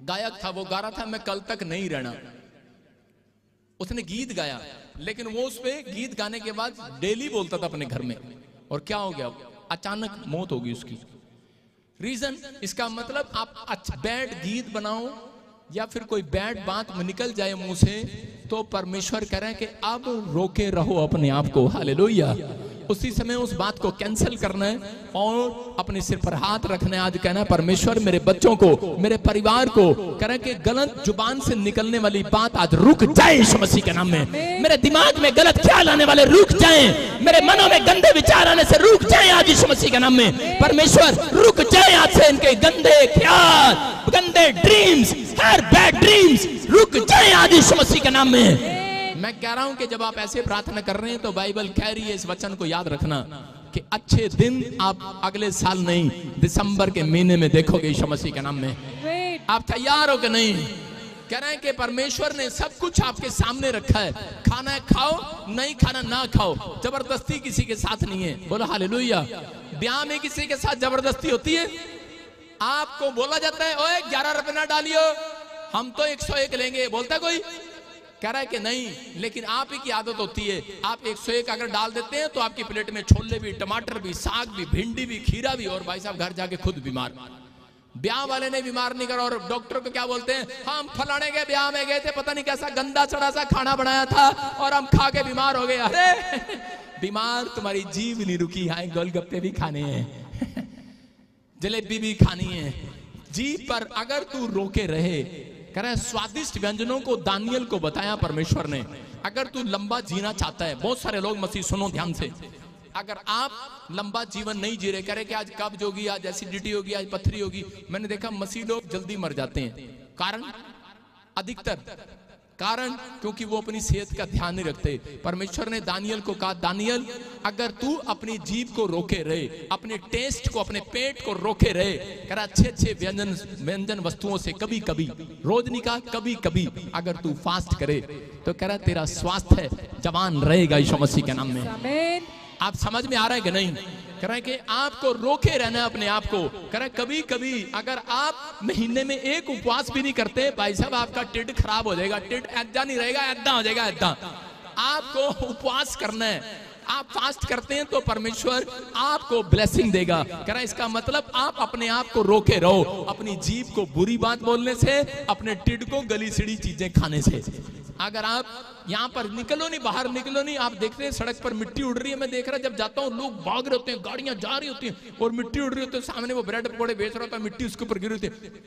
गायक था, वो गा रहा था मैं कल तक नहीं रहना। उसने गीत गाया, लेकिन वो उस पे गीत गाने के बाद डेली बोलता था अपने घर में, और क्या हो गया? अचानक मौत होगी उसकी। रीजन, इसका मतलब आप बैड गीत बनाओ या फिर कोई बैड बात निकल जाए मुंह से, तो परमेश्वर कह रहे हैं कि अब रोके रहो अपने आप को। हालेलुया। उसी समय उस बात को कैंसिल करना है और अपने सिर पर हाथ रखना है। आज कहना है परमेश्वर मेरे बच्चों को, मेरे परिवार को, कह रहे हैं कि गलत जुबान से निकलने वाली बात आज रुक जाए यीशु मसीह के नाम में। मेरे दिमाग में गलत ख्याल आने वाले रुक जाएं, मेरे मनों में गंदे विचार आने से रुक जाएं आज यीशु मसीह के नाम में। परमेश्वर रुक जाए आज से इनके गंदे ख्याल, गंदे ड्रीम्स, हर बैड ड्रीम्स रुक जाए आज यीशु मसीह के नाम में। मैं कह रहा हूं कि जब आप ऐसे प्रार्थना कर रहे हैं तो बाइबल कह रही है, इस वचन को याद रखना कि अच्छे दिन आप अगले साल नहीं, दिसंबर के महीने में देखोगे यीशु मसीह के नाम में। आप तैयार हो कि नहीं? कह रहे हैं कि परमेश्वर ने सब कुछ आपके सामने रखा है, खाना है खाओ, नहीं खाना ना खाओ, जबरदस्ती किसी के साथ नहीं है। बोलो हालेलुया। ब्याह में किसी के साथ जबरदस्ती होती है? आपको बोला जाता है ओए 11 रुपए ना डालियो, हम तो 101 लेंगे, बोलता कोई? कह रहा है कि नहीं, लेकिन आप ही की आदत होती है, आप 101 अगर डाल देते हैं तो आपकी प्लेट में छोले भी, टमाटर भी, साग भी, भिंडी भी, खीरा भी, और भाई साहब घर जाके खुद बीमार। ब्याह वाले ने बीमार नहीं करा, और डॉक्टर को क्या बोलते हैं, हम फलाने के ब्याह में गए थे, पता नहीं कैसा गंदा चढ़ा सा खाना बनाया था और हम खा के बीमार हो गए। अरे बीमार तुम्हारी जीभ नहीं रुकी, हाँ गोलगप्पे भी खाने हैं, जलेबी भी खानी है। जीभ पर अगर तू रोके रहे, कह रहा है स्वादिष्ट व्यंजनों को दानियल को बताया परमेश्वर ने। अगर तू लंबा जीना चाहता है, बहुत सारे लोग मसीह सुनो ध्यान से, अगर आप लंबा जीवन नहीं जी रहे, कह रहे कि आज कब्ज होगी, आज एसिडिटी होगी, आज पथरी होगी। मैंने देखा मसीह लोग जल्दी मर जाते हैं। कारण, अधिकतर कारण क्योंकि वो अपनी सेहत का ध्यान नहीं रखते। परमेश्वर ने दानियल को कहा, दानियल अगर तू अपनी जीभ को रोके रहे, अपने टेस्ट को, अपने पेट को रोके रहे, कह रहा अच्छे अच्छे व्यंजन वस्तुओं से कभी कभी, रोज नहीं कहा, कभी कभी अगर तू फास्ट करे तो कह रहा तेरा स्वास्थ्य जवान रहेगा यीशु मसीह के नाम में। आप समझ में आ रहा है कि नहीं? कह रहा है कि आपको रोके रहना अपने आप को। कह रहा है कभी कभी अगर आप महीने में एक उपवास भी नहीं करते, भाई साहब आपका टिड खराब हो जाएगा। टिड ऐदा नहीं रहेगा, ऐदा हो जाएगा, ऐदा। आपको उपवास करना है। आप फास्ट करते हैं तो परमेश्वर आपको ब्लेसिंग देगा। कह रहा है इसका मतलब आप अपने आप को रोके रहो, अपनी जीभ को बुरी बात बोलने से, अपने टिड को गली सिड़ी चीजें खाने से। अगर आप यहाँ पर निकलो नहीं, बाहर निकलो नहीं, आप देखते हैं सड़क पर मिट्टी उड़ रही है। मैं देख रहा जब जाता हूँ लोग भाग रहे होते हैं, गाड़ियां जा रही होती हैं और मिट्टी उड़ रही होती है, सामने वो ब्रेड पकौड़े बेच रहा होता है, मिट्टी उसके ऊपर गिर रही होती है।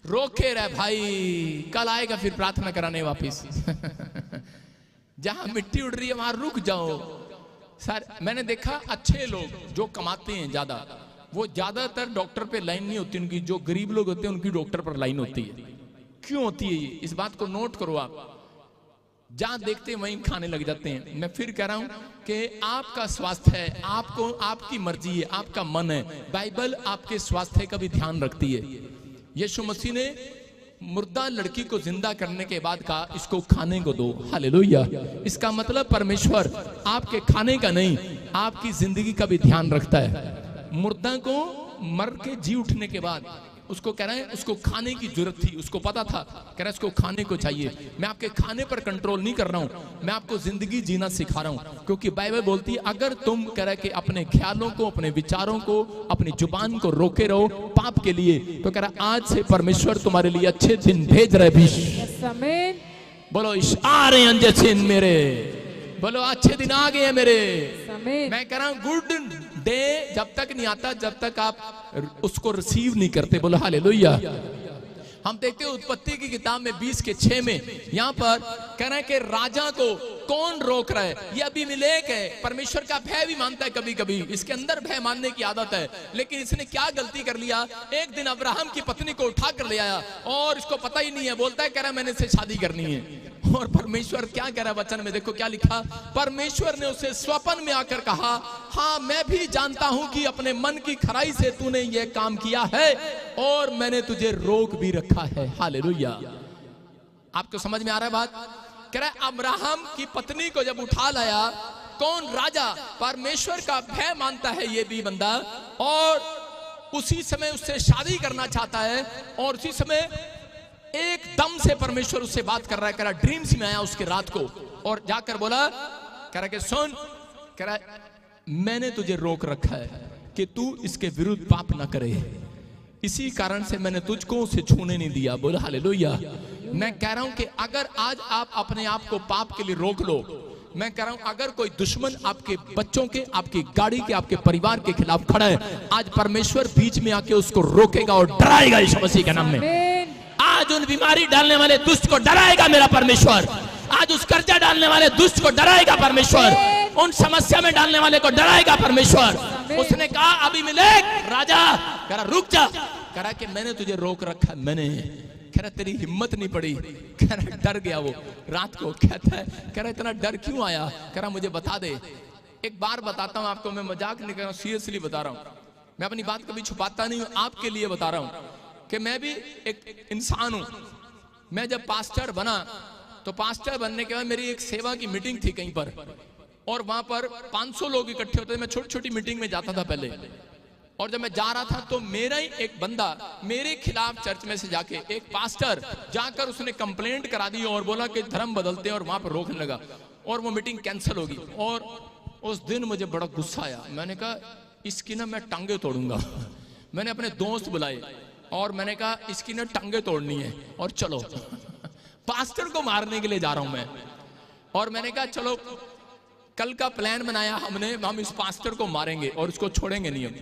रोके रहे भाई, कल आएगा फिर प्रार्थना कराने वापिस। जहां मिट्टी उड़ रही है वहां रुक जाओ। सर मैंने देखा अच्छे लोग जो कमाते हैं ज्यादा, वो ज्यादातर डॉक्टर पे लाइन नहीं होती उनकी, जो गरीब लोग होते हैं उनकी डॉक्टर पर लाइन होती है। क्यों होती है ये, इस बात को नोट करो आप। जहां देखते हैं वहीं खाने लग जाते हैं। मैं फिर कह रहा हूं कि आपका स्वास्थ्य है, आपको आपकी मर्जी है, आपका मन है। बाइबल आपके स्वास्थ्य का भी ध्यान रखती है। यीशु मसीह ने मुर्दा लड़की को जिंदा करने के बाद कहा इसको खाने को दो। हालेलुया। इसका मतलब परमेश्वर आपके खाने का नहीं, आपकी जिंदगी का भी ध्यान रखता है। मुर्दा को मर के जी उठने के बाद उसको कह रहा है उसको खाने की जरूरत थी, उसको पता था, कह रहा है इसको खाने को चाहिए। मैं आपके खाने पर कंट्रोल नहीं कर रहा हूं, मैं आपको जिंदगी जीना सिखा रहा हूं। क्योंकि बाइबल बोलती है अगर तुम कह रहे कि अपने ख्यालों को, अपने विचारों को, अपनी जुबान को रोके रहो पाप के लिए, तो कह रहा आज से परमेश्वर तुम्हारे लिए अच्छे दिन भेज रहे भी। बोलो आ रहे हैं अच्छे दिन मेरे, बोलो अच्छे दिन आ गए हैं मेरे। मैं कह रहा हूं गुड डे जब तक नहीं आता जब तक आप उसको रिसीव नहीं करते। बोलो हालेलुया। हम देखते हैं उत्पत्ति की किताब में 20:6 में यहाँ पर कह रहे हैं कि राजा को कौन रोक रहा है, ये अबीमेलेक है। परमेश्वर का भय भी मानता है कभी कभी, इसके अंदर भय मानने की आदत है। लेकिन इसने क्या गलती कर लिया, एक दिन अब्राहम की पत्नी को उठा कर ले आया और इसको पता ही नहीं है, बोलता है कह रहा है मैंने इससे शादी करनी है। और परमेश्वर क्या कह रहा है वचन में, देखो क्या लिखा। परमेश्वर ने उसे स्वप्न में आकर कहा हाँ मैं भी जानता हूं कि अपने मन की खराई से तूने ये काम किया है और मैंने तुझे रोक भी रखा है। हालेलुया। आपको समझ में आ रहा है बात? कह रहा है अब्राहम की पत्नी को जब उठा लाया, कौन? राजा। परमेश्वर का भय मानता है ये भी बंदा, और उसी समय उससे शादी करना चाहता है। और उसी समय एकदम से परमेश्वर उससे बात कर रहा है। कह रहा ड्रीम्स में आया उसके रात को और जाकर बोला, कह रहा कि सुन, कह रहा मैंने तुझे रोक रखा है कि तू इसके विरुद्ध पाप ना करे, इसी कारण से मैंने तुझको उसे छूने नहीं दिया। बोला हालेलुया। मैं कह रहा हूं कि अगर आज आप अपने आप को पाप के लिए रोक लो, मैं कह रहा हूं अगर कोई दुश्मन आपके बच्चों के, आपकी गाड़ी के, आपके परिवार के खिलाफ खड़ा है, आज परमेश्वर बीच में आके उसको रोकेगा और डराएगा यीशु मसीह के नाम में। आज उन बीमारी डालने वाले दुष्ट को डराएगा मेरा परमेश्वर। आज उस कर्जा डालने वाले दुष्ट को डराएगा परमेश्वर। उन समस्या में डालने वाले को डराएगा परमेश्वर। उसने कहा अबीमेलेक राजा, कह रहा रुक जा, कह रहा कि मैंने तुझे रोक रखा, मैंने। कह रहा तेरी हिम्मत नहीं पड़ी। कह रहा डर गया वो रात को। कहता है कह रहा इतना डर क्यों आया? कह रहा मुझे बता दे। एक बार बताता हूं आपको, मैं मजाक नहीं कर रहा हूं, सीरियसली बता रहा हूं। मैं अपनी बात कभी छुपाता नहीं हूं, आपके लिए बता रहा हूं कि मैं भी एक इंसान हूं। मैं जब पास्टर बना तो पास्टर बनने के बाद मेरी एक सेवा की मीटिंग थी कहीं पर, और वहां पर 500 लोग इकट्ठे होते थे। मैं छोटी छोटी मीटिंग में जाता था पहले, और जब मैं जा रहा था तो मेरा ही एक बंदा मेरे खिलाफ चर्च में से जाके, एक पास्टर जाकर उसने कंप्लेंट करा दी और बोला कि धर्म बदलते हैं, और वहां पर रोकने लगा और वो मीटिंग कैंसिल होगी। और उस दिन मुझे बड़ा गुस्सा आया। मैंने कहा इसकी ना मैं टांगे तोड़ूंगा। मैंने अपने दोस्त बुलाए और मैंने कहा इसकी ना टांगे तोड़नी है और चलो। पास्टर को मारने के लिए जा रहा हूं मैं। और मैंने कहा चलो कल का प्लान बनाया हमने, हम इस पास्टर को मारेंगे और इसको छोड़ेंगे नहीं हम।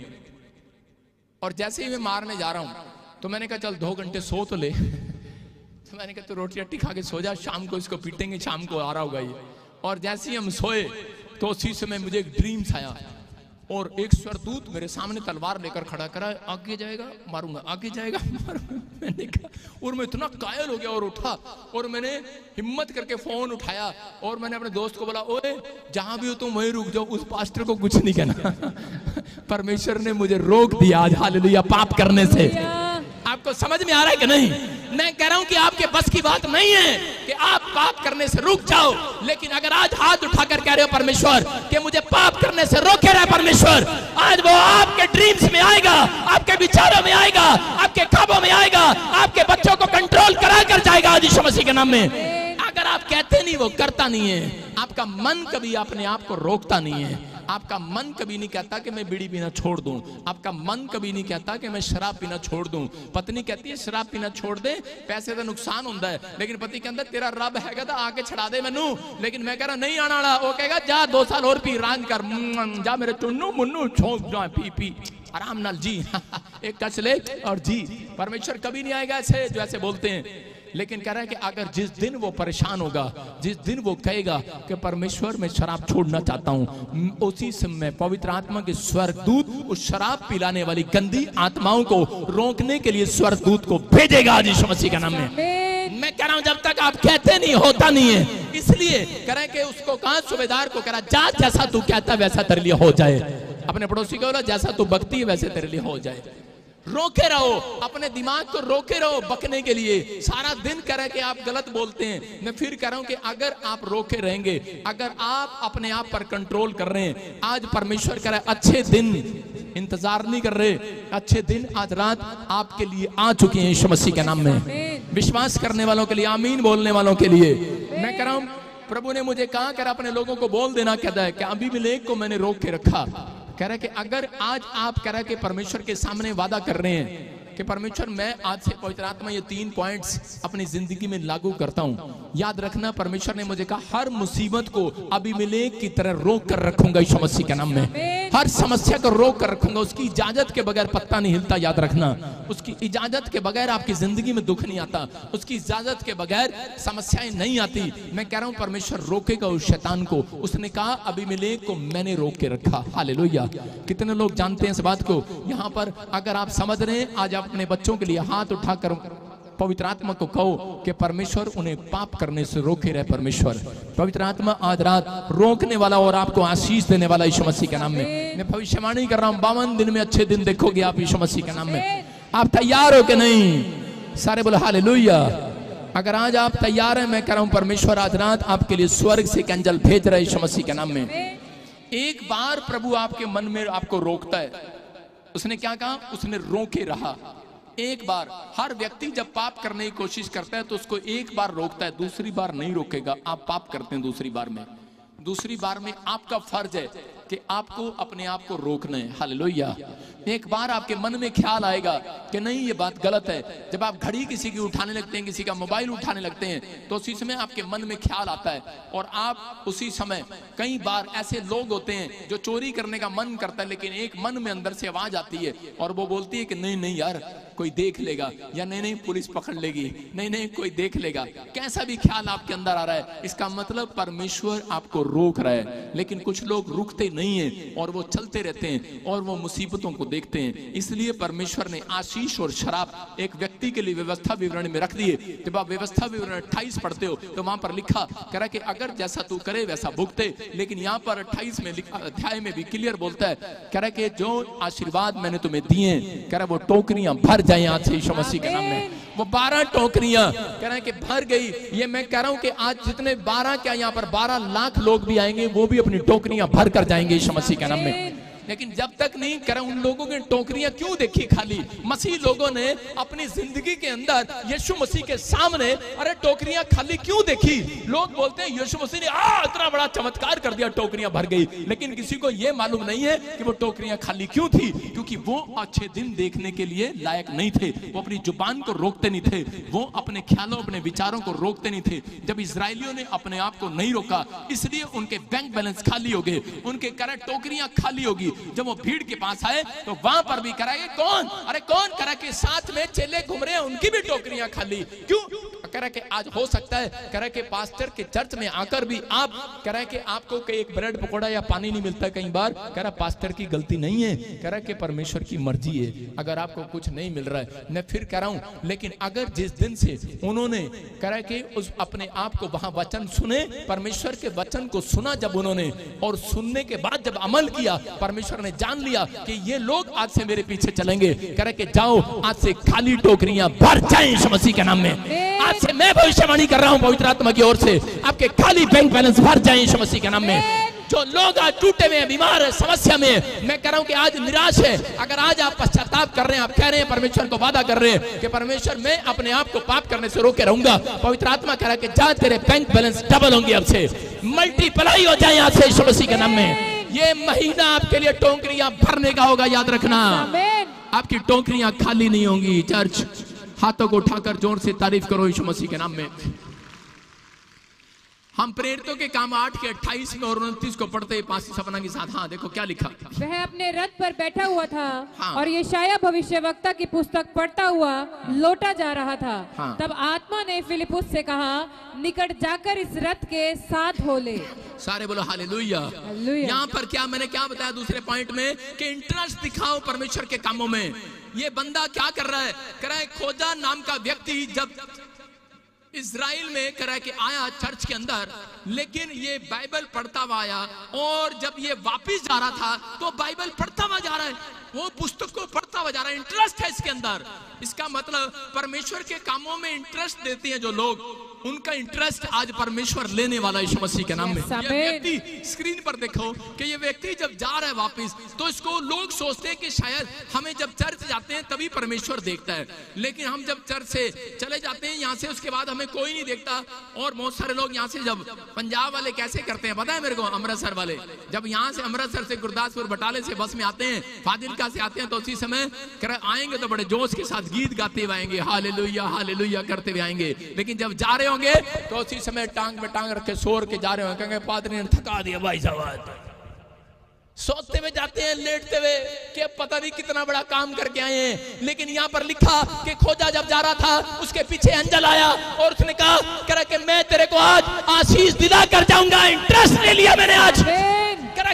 और जैसे ही मैं मारने जा रहा हूं तो मैंने कहा चल 2 घंटे सो तो ले। तो मैंने कहा तू रोटी रट्टी खा के सो जा, शाम को इसको पीटेंगे, शाम को आ रहा होगा ये। और जैसे ही हम सोए तो उसी समय मुझे एक ड्रीम्स आया और एक स्वर्गदूत मेरे सामने तलवार लेकर खड़ा करा, आगे जाएगा मारूंगा, आगे जाएगा मारूंगा। मैंने कहा, और मैं इतना कायल हो गया और उठा और मैंने हिम्मत करके फोन उठाया और मैंने अपने दोस्त को बोला, ओए जहां भी हो तुम वहीं रुक जाओ, उस पास्टर को कुछ नहीं कहना। परमेश्वर ने मुझे रोक दिया आज, हालेलुया, पाप करने से। आपको समझ में आ रहा है कि नहीं? मैं कह रहा हूं कि आपके बस की बात नहीं है कि आप पाप करने से रुक जाओ, लेकिन अगर आज हाथ उठाकर कह रहे हो परमेश्वर कि मुझे पाप करने से रोके रहे परमेश्वर, आज वो आपके ड्रीम्स में आएगा, आपके विचारों में आएगा, आपके ख्वाबों में आएगा, आपके बच्चों को कंट्रोल करा कर जाएगा आज यीशु मसीह के नाम में। अगर आप कहते नहीं, वो करता नहीं है। आपका मन कभी अपने आप को रोकता नहीं है। आपका मन कभी नहीं कहता कि मैं बीड़ी पीना छोड़ दूं। आपका मन कभी नहीं कहता कि मैं शराब पीना छोड़ दूं। पत्नी कहती है शराब पीना छोड़ दे, पैसे का नुकसान होता है, लेकिन पति कहता तेरा रब हैगा तो आके छड़ा दे मैनू। लेकिन मैं कह रहा नहीं आना वाला, वो कहेगा जा 2 साल और पी, राज कर, जा मेरे टुन्नू मुन्नू छोंक जा, पी पी आराम नाल जी। एक टच ले और जी। परमेश्वर कभी नहीं आएगा ऐसे जो ऐसे बोलते हैं। लेकिन कह रहा है कि अगर जिस दिन वो परेशान होगा, जिस दिन वो कहेगा कि परमेश्वर मैं शराब छोड़ना चाहता हूं, उसी समय पवित्र आत्मा के स्वर्गदूत उस शराब पिलाने वाली गंदी आत्माओं को रोकने के लिए स्वर्गदूत को भेजेगा आज यीशु मसीह के नाम में। मैं कह रहा हूं जब तक आप कहते नहीं होता नहीं है, इसलिए कह रहे कि उसको कहा, सूबेदार को कह रहा जा, जैसा तू कहता वैसा तेरे लिए हो जाए। अपने पड़ोसी को बोला जैसा तू बकती है वैसे तेरे लिए हो जाए। रोके रहो, अपने दिमाग को रोके रहो बकने के लिए। सारा दिन कह रहे कि आप गलत बोलते हैं। मैं फिर कह रहा हूं कि अगर आप रोके रहेंगे, अगर आप अपने आप पर कंट्रोल कर रहे हैं, आज परमेश्वर कह रहा है अच्छे दिन इंतजार नहीं कर रहे, अच्छे दिन आज रात आपके लिए आ चुके हैं यीशु मसीह के नाम में। विश्वास करने वालों के लिए, आमीन बोलने वालों के लिए मैं कह रहा हूं, प्रभु ने मुझे कहा कर अपने लोगों को बोल देना कहता है कि अबीमेलेक को मैंने रोक के रखा। कह रहा है कि अगर आज आप कह रहा है कि परमेश्वर के सामने वादा कर रहे हैं कि परमेश्वर मैं आज से पवित्र आत्मा ये 3 पॉइंट्स अपनी जिंदगी में लागू करता हूं, याद रखना परमेश्वर ने मुझे कहा हर मुसीबत को अबीमेलेक की तरह रोक कर रखूंगा यीशु मसीह के नाम में। हर समस्या को रोक कर रखूंगा, उसकी इजाजत के बगैर पत्ता नहीं हिलता, याद रखना। उसकी इजाजत के बगैर आपकी जिंदगी में दुख नहीं आता, उसकी इजाजत के बगैर समस्याएं नहीं आती। मैं कह रहा हूं परमेश्वर रोकेगा उस शैतान को। उसने कहा अबीमेलेक को मैंने रोक के रखा। हालेलुया। कितने लोग जानते हैं इस बात को? यहाँ पर अगर आप समझ रहे हैं, आज आप अपने बच्चों के लिए हाथ उठाकर पवित्र आत्मा को कहो कि परमेश्वर उन्हें पाप करने से रोके रहे। परमेश्वर पवित्र आत्मा आज रात रोकने वाला और आपको आशीष देने वाला यीशु मसीह के नाम में। मैं भविष्यवाणी कर रहा हूं 52 दिन में अच्छे दिन देखोगे आप यीशु मसीह के नाम में। आप तैयार हो कि नहीं? सारे बोले हालेलुया। अगर आज आप तैयार हैं, मैं कह रहा हूं परमेश्वर आज रात आपके लिए स्वर्ग से एक एंजल भेज रहा है यीशु मसीह के नाम में। एक बार प्रभु आपके मन में आपको रोकता है। उसने क्या कहा? उसने रोके रहा। एक बार हर व्यक्ति जब पाप करने की कोशिश करता है तो उसको एक बार रोकता है, दूसरी बार नहीं रोकेगा। आप पाप करते हैं दूसरी बार में आपका फर्ज है कि आपको अपने आप को रोकना है। हालेलुया। एक बार आपके मन में ख्याल आएगा कि नहीं ये बात गलत है। जब आप घड़ी किसी की उठाने लगते हैं, किसी का मोबाइल उठाने लगते हैं, तो उसी समय आपके मन में ख्याल आता है और आप उसी समय, कई बार ऐसे लोग होते हैं जो चोरी करने का मन करता है, लेकिन एक मन में अंदर से आवाज आती है और वो बोलती है कि नहीं नहीं यार कोई देख लेगा, या नहीं नहीं पुलिस पकड़ लेगी, नहीं नहीं कोई देख लेगा। कैसा भी ख्याल आपके अंदर आ रहा है, इसका मतलब परमेश्वर आपको रोक रहा है। लेकिन कुछ लोग रुकते नहीं है और वो चलते रहते हैं और वो मुसीबतों को देखते हैं। इसलिए परमेश्वर ने आशीष और शराब एक व्यक्ति के लिए व्यवस्था विवरण में रख दिए। जब आप व्यवस्था विवरण 28 पढ़ते हो तो वहां पर लिखा कह रहा कि अगर जैसा तू करे वैसा भुगते। लेकिन यहाँ पर 28 में अध्याय में भी क्लियर बोलता है, कह रहा कि जो आशीर्वाद मैंने तुम्हें दिए, कह रहा वो टोकरियां भर जाए आज से यीशु मसीह के नाम में। वो 12 टोकरियां कह रहे हैं कि भर गई। ये मैं कह रहा हूं कि आज जितने 12 क्या यहाँ पर 12 लाख लोग भी आएंगे, वो भी अपनी टोकरियां भर कर जाएंगे यीशु मसीह के नाम में। लेकिन जब तक नहीं कह रहा, उन लोगों की टोकरियां क्यों देखी खाली? मसीह लोगों ने अपनी जिंदगी के अंदर यीशु मसीह के सामने अरे टोकरियां खाली क्यों देखी? लोग बोलते हैं यीशु मसीह ने इतना बड़ा चमत्कार कर दिया, टोकरियां भर गई। लेकिन किसी को यह मालूम नहीं है कि वो टोकरियां खाली क्यों थी, क्योंकि वो अच्छे दिन देखने के लिए लायक नहीं थे। वो अपनी जुबान को रोकते नहीं थे, वो अपने ख्यालों अपने विचारों को रोकते नहीं थे। जब इजरायलियों ने अपने आप को नहीं रोका, इसलिए उनके बैंक बैलेंस खाली हो गए, उनके करंट टोकरियां खाली होगी। जब वो भीड़ के पास आए तो वहां पर भी कराए कौन? अरे कौन करा के साथ में चेले घूम रहे हैं, उनकी भी टोकरियां खाली क्यों? कह के आज हो सकता है कह के पास्टर के चर्च में आकर भी आप कह के आपको एक ब्रेड पकौड़ा या पानी नहीं मिलता कई बार, कह रहा पास्टर की गलती नहीं है, कह रहा कि परमेश्वर की मर्जी है अगर आपको कुछ नहीं मिल रहा है। मैं फिर कह रहा हूं, लेकिन अगर जिस दिन से उन्होंने कह रहा कि उस अपने आप को वहां वचन सुने, परमेश्वर के वचन को सुना जब उन्होंने, और सुनने के बाद जब अमल किया, परमेश्वर ने जान लिया कि ये लोग आज से मेरे पीछे चलेंगे। कह रहे कि जाओ आज से खाली टोकरियां भर जाएं यीशु मसीह के नाम में। आज से मैं भविष्यवाणी कर रहा हूं पवित्र आत्मा की ओर से, आपके खाली बैंक बैलेंस भर जाएं यीशु मसीह के नाम में। जो लोग आज टूटे हुए हैं, बीमार है, समस्या में, मैं कह रहा हूं कि आज निराश है, अगर आज आप पश्चाताप कर रहे हैं, आप कह रहे हैं, परमेश्वर को वादा कर रहे हैं कि परमेश्वर मैं अपने आप को पाप करने से रोके रहूंगा, पवित्र आत्मा कह रहा है कि जा तेरे बैंक बैलेंस डबल होंगे, अब से मल्टीप्लाई हो जाए आज से यीशु मसीह के नाम में। ये महीना आपके लिए टोकरियां भरने का होगा, याद रखना, आपकी टोकरियां खाली नहीं होंगी। चर्च हाथों को उठाकर जोर से तारीफ करो यीशु मसीह के नाम में। हम प्रेरितों के काम 8 के 28 में और 29 को पढ़ते हैं पास्टर सपना के साथ। हाँ देखो क्या लिखा। वह अपने रथ पर बैठा हुआ था हाँ। और यशायाह भविष्यवक्ता की पुस्तक पढ़ता हुआ लौटा जा रहा था। हाँ। तब आत्मा ने फिलिपुस से कहा, निकट जाकर इस रथ के साथ हो ले। सारे बोलो हालेलुया। हालेलुया। यहाँ पर क्या मैंने क्या बताया दूसरे पॉइंट में कि इंटरेस्ट दिखाओ परमेश्वर के कामों में। ये बंदा क्या कर रहा है? कह रहा है खोजा नाम का व्यक्ति जब इज़राइल में कह रहा है कि आया चर्च के अंदर, लेकिन ये बाइबल पढ़ता हुआ आया और जब ये वापस जा रहा था तो बाइबल पढ़ता हुआ जा रहा है, वो पुस्तक को पढ़ता हुआ जा रहा है। इंटरेस्ट है इसके अंदर। इसका मतलब परमेश्वर के कामों में इंटरेस्ट देते हैं जो लोग, उनका इंटरेस्ट आज परमेश्वर लेने वाला यीशु मसीह के नाम में। ये व्यक्ति स्क्रीन पर देखो कि ये व्यक्ति जब जा रहा है वापस, तो इसको लोग सोचते हैं कि शायद हमें जब चर्च जाते हैं तभी परमेश्वर देखता है, लेकिन हम जब चर्च से चले जाते हैं यहाँ से, उसके बाद हमें कोई नहीं देखता। और बहुत सारे लोग यहाँ से जब पंजाब वाले कैसे करते हैं पता है मेरे को, अमृतसर वाले जब यहाँ से अमृतसर से गुरदासपुर बटाले से बस में आते हैं, फाजिलका से आते हैं, तो उसी समय आएंगे तो बड़े जोश के साथ गीत गाते हुए आएंगे, हालेलुया हालेलुया करते हुए आएंगे। लेकिन जब जा रहे होंगे तो उसी समय टांग पे टांग रख के सोर के जा रहे होंगे, कहेंगे पादरी ने थका दिया भाई साहब। सोते हुए जाते हैं, लेटते हुए कि पता नहीं कितना बड़ा काम करके आए हैं। लेकिन यहाँ पर लिखा कि खोजा जब जा रहा था उसके पीछे अंजल आया और उसने कहा कि मैं तेरे को आज आशीष दिला कर जाऊंगा। इंटरेस्ट ले लिया मैंने आज।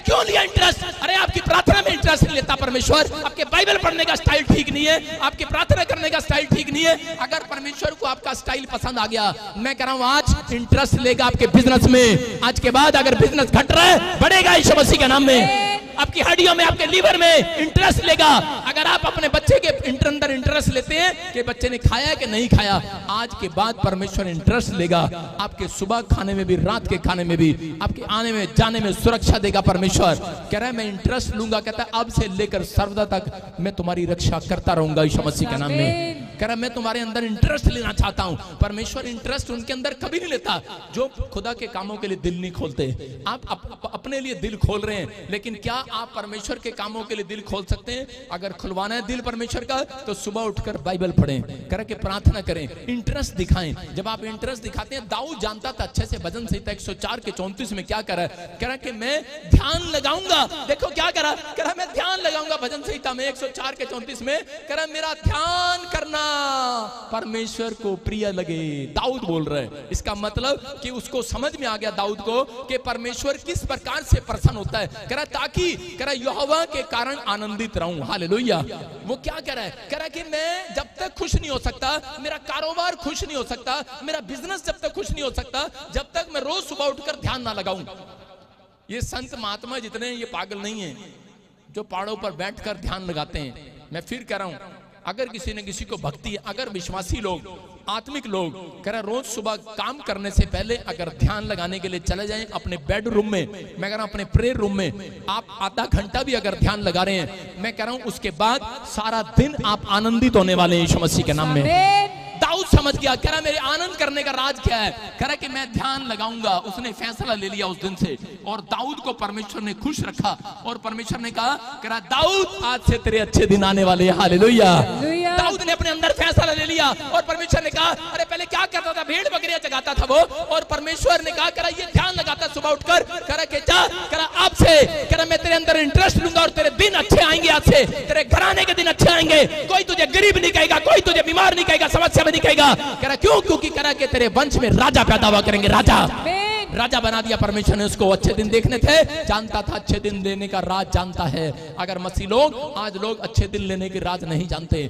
क्यों लिया इंटरेस्ट? अरे आपकी प्रार्थना में इंटरेस्ट नहीं लेता परमेश्वर, आपके बाइबल पढ़ने का स्टाइल ठीक नहीं है, आपके प्रार्थना करने का स्टाइल ठीक नहीं है। अगर परमेश्वर को आपका स्टाइल पसंद आ गया, मैं कह रहा हूं आज इंटरेस्ट लेगा आपके बिजनेस में। आज के बाद अगर बिजनेस घट रहा है, बढ़ेगा यीशु मसीह के नाम में। आपकी हड्डियों में, आपके लीवर में इंटरेस्ट लेगा। अगर आप अपने बच्चे के अंदर इंटरेस्ट लेते हैं कि बच्चे ने खाया कि नहीं खाया, आज के बाद परमेश्वर इंटरेस्ट लेगा आपके सुबह खाने में भी, रात के खाने में भी, आपके आने में जाने में सुरक्षा देगा परमेश्वर। कह रहा है मैं इंटरेस्ट लूंगा, कहता है अब से लेकर सर्वदा तक मैं तुम्हारी रक्षा करता रहूंगा यीशु मसीह के नाम में। कह रहा है मैं तुम्हारे अंदर इंटरेस्ट लेना चाहता हूं। परमेश्वर इंटरेस्ट उनके अंदर कभी नहीं लेता जो खुदा के कामों के लिए दिल नहीं खोलते। आप अपने लिए दिल खोल रहे हैं, लेकिन क्या आप परमेश्वर के कामों के लिए दिल खोल सकते हैं? अगर खुलवाना है दिल परमेश्वर का तो सुबह उठकर बाइबल पढ़ें, कह के प्रार्थना करें, इंटरेस्ट दिखाएं। जब आप इंटरेस्ट दिखाते हैं, दाऊद जानता था अच्छे से भजन संहिता 104 के 34 में क्या करा, कह रहा कि मैं ध्यान लगाऊंगा। देखो क्या करा, कह रहा मैं ध्यान लगाऊंगा भजन संहिता में 104 के 34 में, कह रहा मेरा ध्यान करना परमेश्वर को प्रिय लगे। दाऊद बोल रहे हैं, इसका मतलब कि उसको समझ में आ गया दाऊद को कि परमेश्वर किस प्रकार से प्रसन्न होता है। कह रहा ताकि कह रहा यहोवा के कारण आनंदित रहूं। हालेलुया। वो क्या कह रहा है? कह रहा कि मैं जब तक खुश नहीं हो सकता, मेरा कारोबार खुश नहीं हो सकता, मेरा बिजनेस जब तक खुश नहीं हो सकता, जब तक मैं रोज सुबह उठकर ध्यान ना लगाऊं। ये संत महात्मा जितने हैं ये पागल नहीं है जो पहाड़ों पर बैठकर ध्यान लगाते हैं। मैं फिर कह रहा हूं, अगर किसी ने किसी को भक्ति, अगर विश्वासी लोग, आत्मिक लोग कह रहा रोज सुबह काम करने से पहले अगर ध्यान लगाने के लिए चले जाएं अपने बेडरूम में, मैं कह रहा हूं अपने प्रेयर रूम में आप आधा घंटा भी अगर ध्यान लगा रहे हैं, मैं कह रहा हूं उसके बाद सारा दिन आप आनंदित होने वाले हैं यीशु मसीह के नाम में। दाऊद समझ गया, कह रहा मेरे आनंद करने का राज क्या है, कह रहा कि मैं ध्यान लगाऊंगा। उसने फैसला ले लिया उस दिन से, और दाऊद को परमेश्वर ने खुश रखा। और परमेश्वर ने कहा, कह रहा दाऊद आज से तेरे अच्छे दिन आने वाले हैं। हालेलुया। दाऊद ने अपने अंदर फैसला ले लिया और परमेश्वर ने कहा, अरे पहले क्या करता था, भेड़ बकरियां जगाता था वो, और परमेश्वर ने कहा, कह रहा ये ध्यान लगाता सुबह उठकर, कह रहा कि जा, कह रहा आप से, कह रहा मैं तेरे अंदर इंटरेस्ट लूंगा और तेरे दिन अच्छे आएंगे। आज से तेरे घराने के दिन अच्छे आएंगे। कोई तुझे गरीब नहीं कहेगा, कोई तुझे बीमार नहीं कहेगा, समस्या में नहीं कहेगा। कह रहा क्यों? क्योंकि कह रहा कि तेरे वंश में राजा पैदा हुआ करेंगे। राजा बना दिया परमेश्वर ने उसको। अच्छे दिन देखने थे, जानता था अच्छे दिन लेने का राज जानता है। अगर मसीह लोग, आज लोग अच्छे दिन लेने के राज नहीं जानते।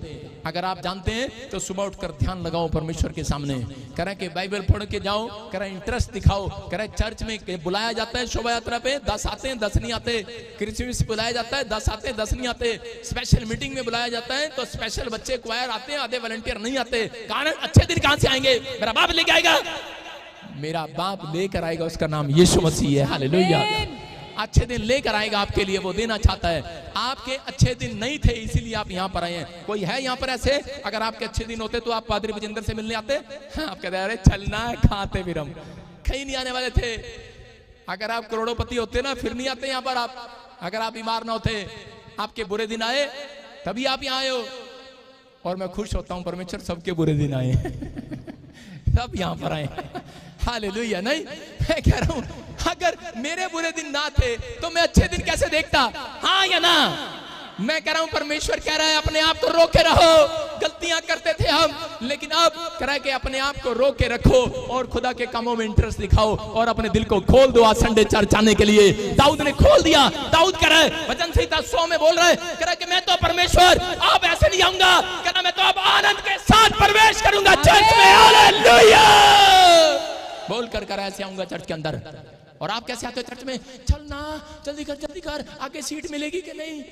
अगर आप जानते हैं तो सुबह उठकर ध्यान लगाओ परमेश्वर के सामने। कह रहा कि बाइबल पढ़ के जाओ, कह रहा इंटरेस्ट दिखाओ। कह रहा चर्च में बुलाया जाता है शोभा यात्रा पे, 10 आते हैं 10 नहीं आते। क्रिसमस बुलाया जाता है, 10 आते हैं 10 नहीं आते। स्पेशल मीटिंग में बुलाया जाता है तो स्पेशल बच्चे क्वायर आते हैं, आधे वॉलंटियर नहीं आते। कारण अच्छे दिन कहां से आएंगे? मेरा बाप लेके आएगा, मेरा बाप लेकर आएगा, उसका नाम यीशु मसीह है। हालेलुया। अच्छे दिन लेकर आएगा आपके लिए, वो देना चाहता है। आपके अच्छे दिन नहीं थे इसीलिए आप यहाँ पर आए हैं। कोई है यहाँ पर ऐसे, अगर आपके अच्छे दिन होते तो आप पादरी विजेंद्र से मिलने आते? हाँ, आप कहते अरे चलना है, खाते फिर हम कहीं नहीं आने वाले थे। अगर आप करोड़ों होते ना, फिर नहीं आते यहाँ पर आप। अगर आप बीमार ना होते, आपके बुरे दिन आए तभी आप यहाँ आए हो। और मैं खुश होता हूँ परमेश्वर सबके बुरे दिन आए सब यहाँ पर आए। हालेलुया। नहीं, मैं कह रहा हूं अगर मेरे बुरे दिन ना थे तो मैं अच्छे दिन कैसे देखता? हाँ या ना? मैं कह रहा हूं परमेश्वर कह रहा है अपने आप को रोके रहो। गलतियां करते थे हम, लेकिन अब कह रहा है कि अपने आप को रोके रखो और खुदा के कामों में इंटरेस्ट दिखाओ और अपने दिल को खोल दो आज संडे चर्च आने के लिए। दाऊद ने खोल दिया। दाऊद कह रहा है वचन संहिता 100 में बोल रहा है, कह रहा है कि मैं तो परमेश्वर अब ऐसे नहीं आऊंगा, कह रहा मैं तो अब आनंद के साथ प्रवेश करूंगा चर्च में। हालेलुया बोलकर कर ऐसे आऊंगा चर्च के अंदर। और आप कैसे आते हो चर्च में? चलना, जल्दी कर, आगे सीट मिलेगी कि नहीं?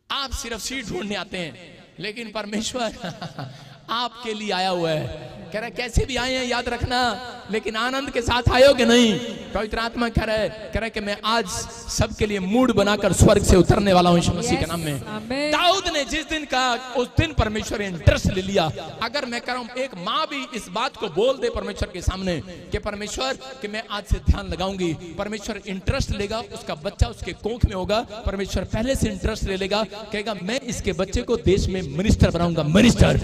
आप सिर्फ सीट ढूंढने आते हैं, लेकिन परमेश्वर आपके लिए आया हुआ है। कह रहा है कैसे भी आए हैं याद रखना, लेकिन आनंद के साथ आयोगे नहीं। पवित्र आत्मा कह रहा है कि मैं आज सबके लिए मूड बनाकर स्वर्ग से उतरने वाला हूं यीशु मसीह के नाम में। दाऊद ने जिस दिन का उस दिन परमेश्वर इंटरेस्ट ले लिया। अगर मैं कह रहा हूं एक माँ भी इस बात को बोल दे परमेश्वर के सामने कि परमेश्वर कि मैं आज से ध्यान लगाऊंगी, परमेश्वर इंटरेस्ट लेगा, उसका बच्चा उसके कोख में होगा, परमेश्वर पहले से इंटरेस्ट ले लेगा, कहेगा मैं इसके बच्चे को देश में मिनिस्टर बनाऊंगा। मिनिस्टर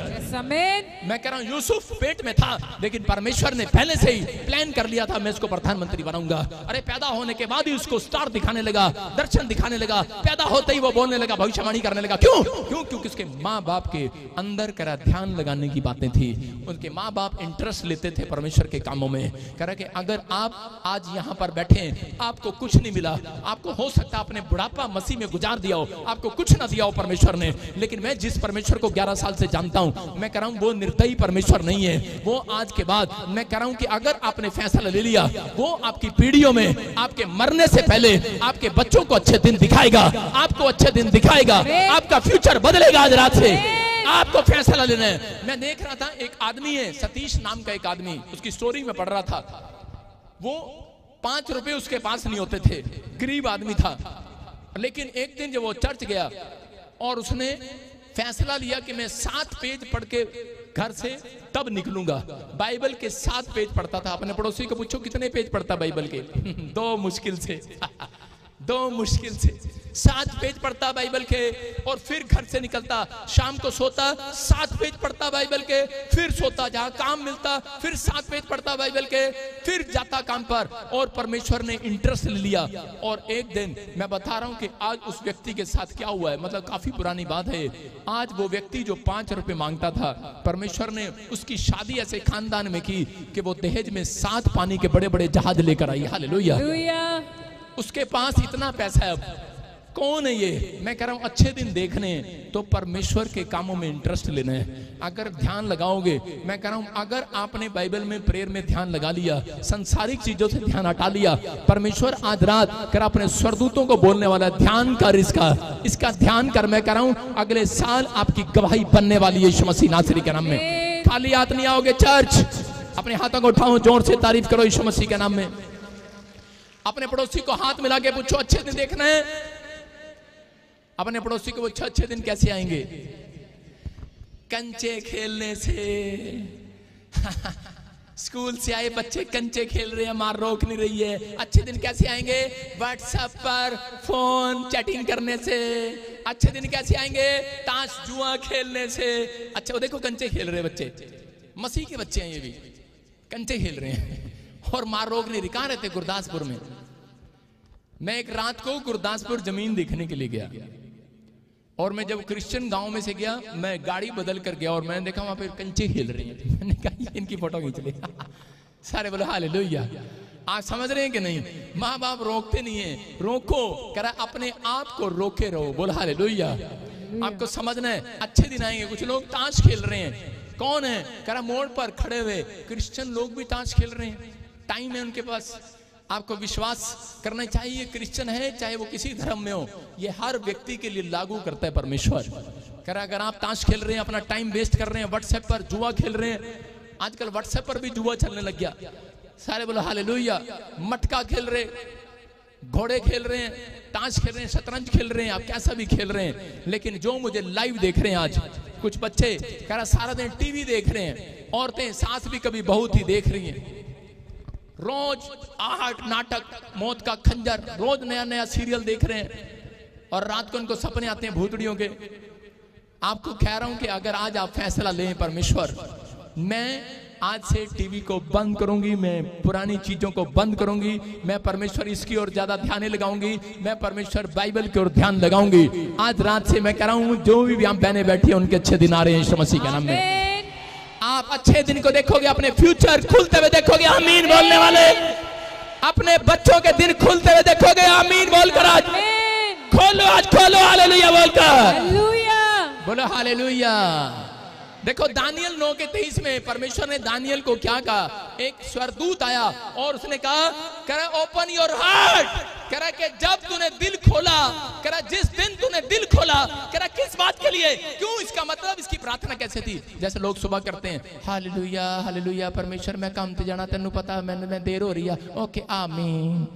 मैं कह रहा हूं यूसुफ पेट में था, लेकिन परमेश्वर ने पहले से ही प्लान कर लिया था मैं इसको प्रधानमंत्री बनाऊंगा। अरे पैदा होने के बाद ही उसको स्टार दिखाने लगा, दर्शन दिखाने लगा, पैदा होते ही वो बोलने लगा, भविष्यवाणी करने लगा। क्यों? क्योंकि उसके माँ बाप के अंदर करा ध्यान लगाने की बातें थी। उनके माँ बाप इंटरेस्ट लेते थे परमेश्वर के कामों में। कह रहा कि अगर आप आज यहाँ पर बैठे, आपको कुछ नहीं मिला, आपको हो सकता अपने बुढ़ापा मसीह में गुजार दिया हो, आपको कुछ ना दिया हो परमेश्वर ने, लेकिन मैं जिस परमेश्वर को 11 साल से जानता हूं, मैं कह रहा हूं वो निर्दयी परमेश्वर नहीं है। वो आज के बाद मैं कह रहा हूं कि अगर आपने फैसला ले लिया, वो आपकी पीढ़ियों में आपके मरने से पहले आपके बच्चों को अच्छे दिन दिखाएगा, आपको अच्छे दिन दिखाएगा, आपका फ्यूचर बदलेगा आज रात से। आपको फैसला लेना है। मैं देख रहा था एक आदमी है, सतीश नाम का एक आदमी, उसकी स्टोरी में पढ़ रहा था। वो 5 रुपए उसके पास नहीं होते थे, गरीब आदमी था, लेकिन एक दिन जब वो चर्च गया और उसने फैसला लिया कि मैं 7 पेज पढ़ के घर से तब निकलूंगा। बाइबल के 7 पेज पढ़ता था। अपने पड़ोसी को पूछो कितने पेज पढ़ता बाइबल के? 2 मुश्किल से 2 मुश्किल से 7 पेज पढ़ता बाइबल के, और फिर घर से निकलता, शाम को सोता, 7 पेज पढ़ता बाइबल के, फिर सोता, जहां काम मिलता फिर 7 पेज पढ़ता बाइबल के, फिर जाता काम पर। और परमेश्वर ने इंटरेस्ट ले लिया। और एक दिन मैं बता रहा हूं कि आज उस व्यक्ति के साथ क्या हुआ है, मतलब काफी पुरानी बात है। आज वो व्यक्ति जो 5 रुपए मांगता था, परमेश्वर ने उसकी शादी ऐसे खानदान में की कि वो दहेज में 7 पानी के बड़े बड़े जहाज लेकर आई। हालेलुया। उसके पास इतना पैसा है। अब कौन है ये? मैं कह रहा हूं अच्छे दिन देखने तो परमेश्वर के कामों में इंटरेस्ट लेना है। अगर ध्यान लगाओगे, मैं कह रहा हूं अगर आपने बाइबल में प्रेयर में ध्यान लगा लिया, संसारिक चीजों से ध्यान हटा लिया, परमेश्वर आज रात कर अपने स्वरदूतों को बोलने वाला ध्यान कर, इसका ध्यान कर। मैं कह रहा हूं अगले साल आपकी गवाही बनने वाली है यीशु मसीह नासरी के नाम में। खाली हाथ नहीं आओगे चर्च। अपने हाथों को उठाओ, जोर से तारीफ करो यीशु मसीह के नाम में। अपने पड़ोसी को हाथ मिला के पूछो अच्छे दिन देखना है। अपने पड़ोसी को पूछो अच्छे दिन कैसे आएंगे? कंचे खेलने से। स्कूल से आए बच्चे कंचे खेल रहे हैं, मां रोक नहीं रही है। अच्छे दिन कैसे आएंगे? व्हाट्सएप पर फोन चैटिंग करने से। अच्छे दिन कैसे आएंगे? ताश जुआ खेलने से। अच्छा वो देखो कंचे खेल रहे बच्चे, मसीह के बच्चे हैं ये भी, कंचे खेल रहे हैं और मां रोक नहीं रही। कहां रहते? गुरदासपुर में। मैं एक रात को गुरदासपुर जमीन देखने के लिए गया, और मैं जब क्रिश्चियन गांव में से गया, मैं गाड़ी बदल कर गया और मैंने देखा वहां पे कंचे खेल रहे हैं। मैंने कहा इनकी फोटो खींच ले। सारे बोले हालेलुया। आप समझ रहे हैं कि नहीं? माँ बाप रोकते नहीं है, रोको। कह रहा अपने आप को रोके रहो। बोल हालेलुया। आपको समझना है अच्छे दिन आएंगे। कुछ लोग ताश खेल रहे हैं। कौन है? कह रहा मोड़ पर खड़े हुए क्रिश्चियन लोग भी ताश खेल रहे हैं। टाइम है उनके पास। आपको विश्वास करना चाहिए, क्रिश्चियन है चाहे वो किसी धर्म में हो, ये हर व्यक्ति के लिए लागू करता है परमेश्वर। कह रहा अगर आप ताश खेल रहे हैं, अपना टाइम वेस्ट कर रहे हैं, व्हाट्सएप पर जुआ खेल रहे हैं, आजकल व्हाट्सएप पर भी जुआ चलने लग गया। सारे बोलो हालेलुया। मटका खेल रहे, घोड़े खेल रहे हैं, ताश खेल रहे हैं, शतरंज खेल रहे हैं, आप कैसा भी खेल रहे हैं, लेकिन जो मुझे लाइव देख रहे हैं आज कुछ बच्चे, कह रहा सारा दिन टीवी देख रहे हैं, औरतें सास भी कभी बहुत ही देख रही हैं, रोज आहट नाटक, मौत का खंजर, रोज नया नया सीरियल देख रहे हैं, और रात को उनको सपने आते हैं भूतड़ियों के। आपको कह रहा हूं कि अगर आज आप फैसला लें, परमेश्वर मैं आज से टीवी को बंद करूंगी, मैं पुरानी चीजों को बंद करूंगी, मैं परमेश्वर इसकी ओर ज्यादा ध्यान लगाऊंगी, मैं परमेश्वर बाइबल की ओर ध्यान लगाऊंगी। आज रात से मैं कह रहा हूं, जो भी यहाँ बहने बैठी है उनके अच्छे दिन आ रहे हैं यीशु मसीह के नाम में। आप अच्छे दिन को देखोगे, अपने फ्यूचर खुलते हुए देखोगे। आमीन बोलने वाले अपने बच्चों के दिन खुलते हुए देखोगे। आमीन बोलकर आज खोलो, आज खोलो हालेलुया बोलकर बोलो हालेलुया। देखो दानियल 9:23 में परमेश्वर ने दानियल को क्या कहा, एक स्वर्गदूत आया और उसने कहा, कह रहा ओपन योर हार्ट, कह रहा कि जब तूने दिल खोला, कह रहा जिस दिन तूने दिल खोला, कह रहा किस बात के लिए, क्यों, इसका मतलब इसकी प्रार्थना कैसे थी। जैसे लोग सुबह करते हैं हालेलुया हालेलुया परमेश्वर मैं काम ते जाना, तेनू पता मैं देर हो रही है, ओके आमीन।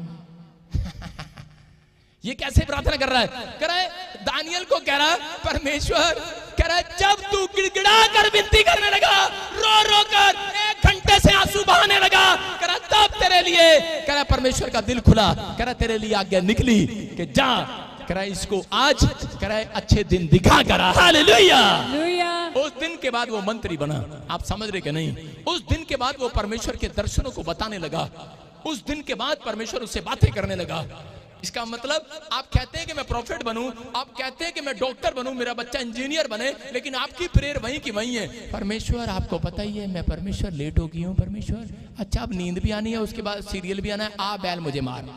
ये कैसे प्रार्थना कर रहा है, कह रहा है दानियल को कह रहा परमेश्वर, कह रहा है जब तू गिड़गिड़ा कर विनती करने लगा, रो रो कर 1 घंटे से आंसू बहाने लगा, कह रहा तब तेरे लिए, कह रहा परमेश्वर का दिल खुला, कह रहा तेरे लिए आज्ञा निकली कि जा, कह रहा इसको आज, कह रहा अच्छे दिन दिखा कर। हालेलुया। उस दिन के बाद वो मंत्री बना। आप समझ रहे कि नहीं, उस दिन के बाद वो परमेश्वर के दर्शनों को बताने लगा, उस दिन के बाद परमेश्वर उससे बातें करने लगा। इसका मतलब आप कहते हैं कि मैं प्रॉफिट बनूं, आप कहते हैं कि मैं डॉक्टर बनूं, मेरा बच्चा इंजीनियर बने, लेकिन आपकी प्रेयर वहीं की वहीं है। परमेश्वर आपको पता ही है मैं परमेश्वर लेट हो गई हूं परमेश्वर, अच्छा अब नींद भी आनी है, उसके बाद सीरियल भी आना है, आ बैल मुझे मार।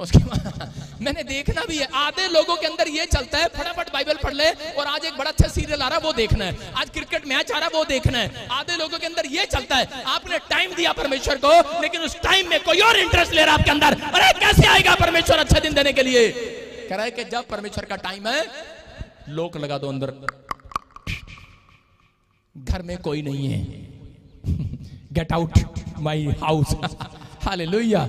उसके बाद मैंने देखना भी है, आधे लोगों के अंदर ये चलता है फटाफट बाइबल पढ़ ले, और आज एक बड़ा अच्छा सीरियल आ रहा है वो देखना है, आज क्रिकेट मैच आ रहा है वो देखना है। आधे लोगों के अंदर ये चलता है, आपने टाइम दिया परमेश्वर को, लेकिन उस टाइम में कोई और इंटरेस्ट ले रहा है आपके अंदर। अरे कैसे आएगा परमेश्वर अच्छा दिन देने के लिए। कह रहा है कि जब परमेश्वर का टाइम है, लोक लगा दो अंदर, घर में कोई नहीं है, get out my house. Hallelujah.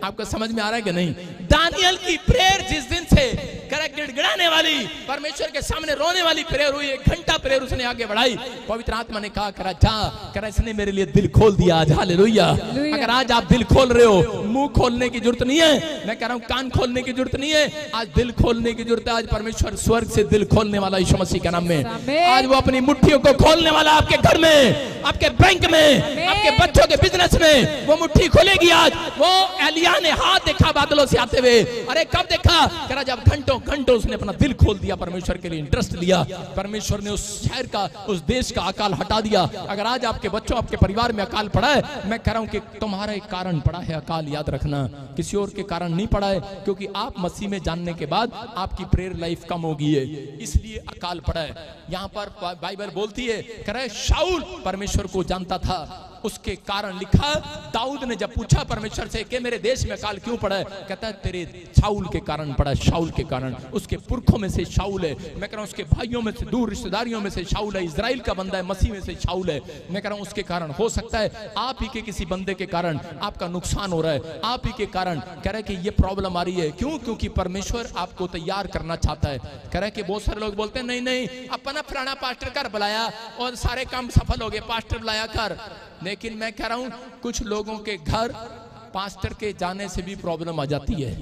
आपको समझ में आ रहा है कि नहीं। दानियल की प्रेयर जिस दिन से गिड़गिड़ाने वाली, परमेश्वर के सामने रोने वाली प्रेयर हुई, 1 घंटा प्रेयर उसने आगे बढ़ाई। पवित्र आत्मा ने कहा करा जा, करा इसने मेरे लिए दिल खोल दिया आज। हालेलुया। अगर आज आप दिल खोल रहे हो, मुंह खोलने की जरूरत नहीं है, मैं कह रहा हूं कान खोलने की जरूरत नहीं है, आज दिल खोलने की जरूरत है। आज परमेश्वर स्वर्ग से दिल खोलने वाला यीशु मसीह के नाम में, आज वो अपनी मुट्ठियों को खोलने वाला, आपके घर में, आपके बैंक में, आपके बच्चों के बिजनेस में वो मुट्ठी खोलेगी आज। वो एलिया ने हाथ देखा बादलों से आते हुए, अरे कब देखा, करा जब घंटों घंटों उसने अपना दिल खोल दिया, परमेश्वर के लिए इंटरेस्ट लिया, परमेश्वर ने उस शहर का, उस देश का अकाल हटा दिया। अगर आज आपके बच्चों, आपके परिवार में अकाल पड़ा है, मैं कह रहा हूं कि तुम्हारा एक कारण पड़ा है अकाल, याद रखना, किसी और के कारण नहीं पड़ा है, क्योंकि आप मसीह में जानने के बाद आपकी प्रेयर लाइफ कम हो गई है, इसलिए अकाल पड़ा है। यहां पर बाइबल बोलती है, कह रहा है शाऊल परमेश्वर को जानता था, उसके कारण लिखा, दाऊद ने जब पूछा परमेश्वर से कि मेरे देश में अकाल क्यों पड़ा है, कहता है तेरे शाऊल के कारण पड़ा, शाऊल के कारण, उसके पुरखों में से शाऊल है, मैं कह रहा हूं उसके भाइयों में से, दूर रिश्तेदारियों में से शाऊल है, इजराइल का बंदा है, मसीह में से शाऊल है। मैं कह रहा हूं उसके कारण हो सकता है आप ही के किसी बंदे के कारण आपका नुकसान हो रहा है, आप ही के कारण कह रहा है कि ये प्रॉब्लम आ रही है। क्यों? क्योंकि परमेश्वर आपको तैयार करना चाहता है। कह रहा है कि बहुत सारे लोग बोलते हैं नहीं नहीं अपना फलाना पास्टर कर बुलाया और सारे काम सफल हो गए, पास्टर बुलाया कर, लेकिन मैं कह रहा हूं कुछ लोगों के घर पास्टर के जाने से भी प्रॉब्लम आ जाती है।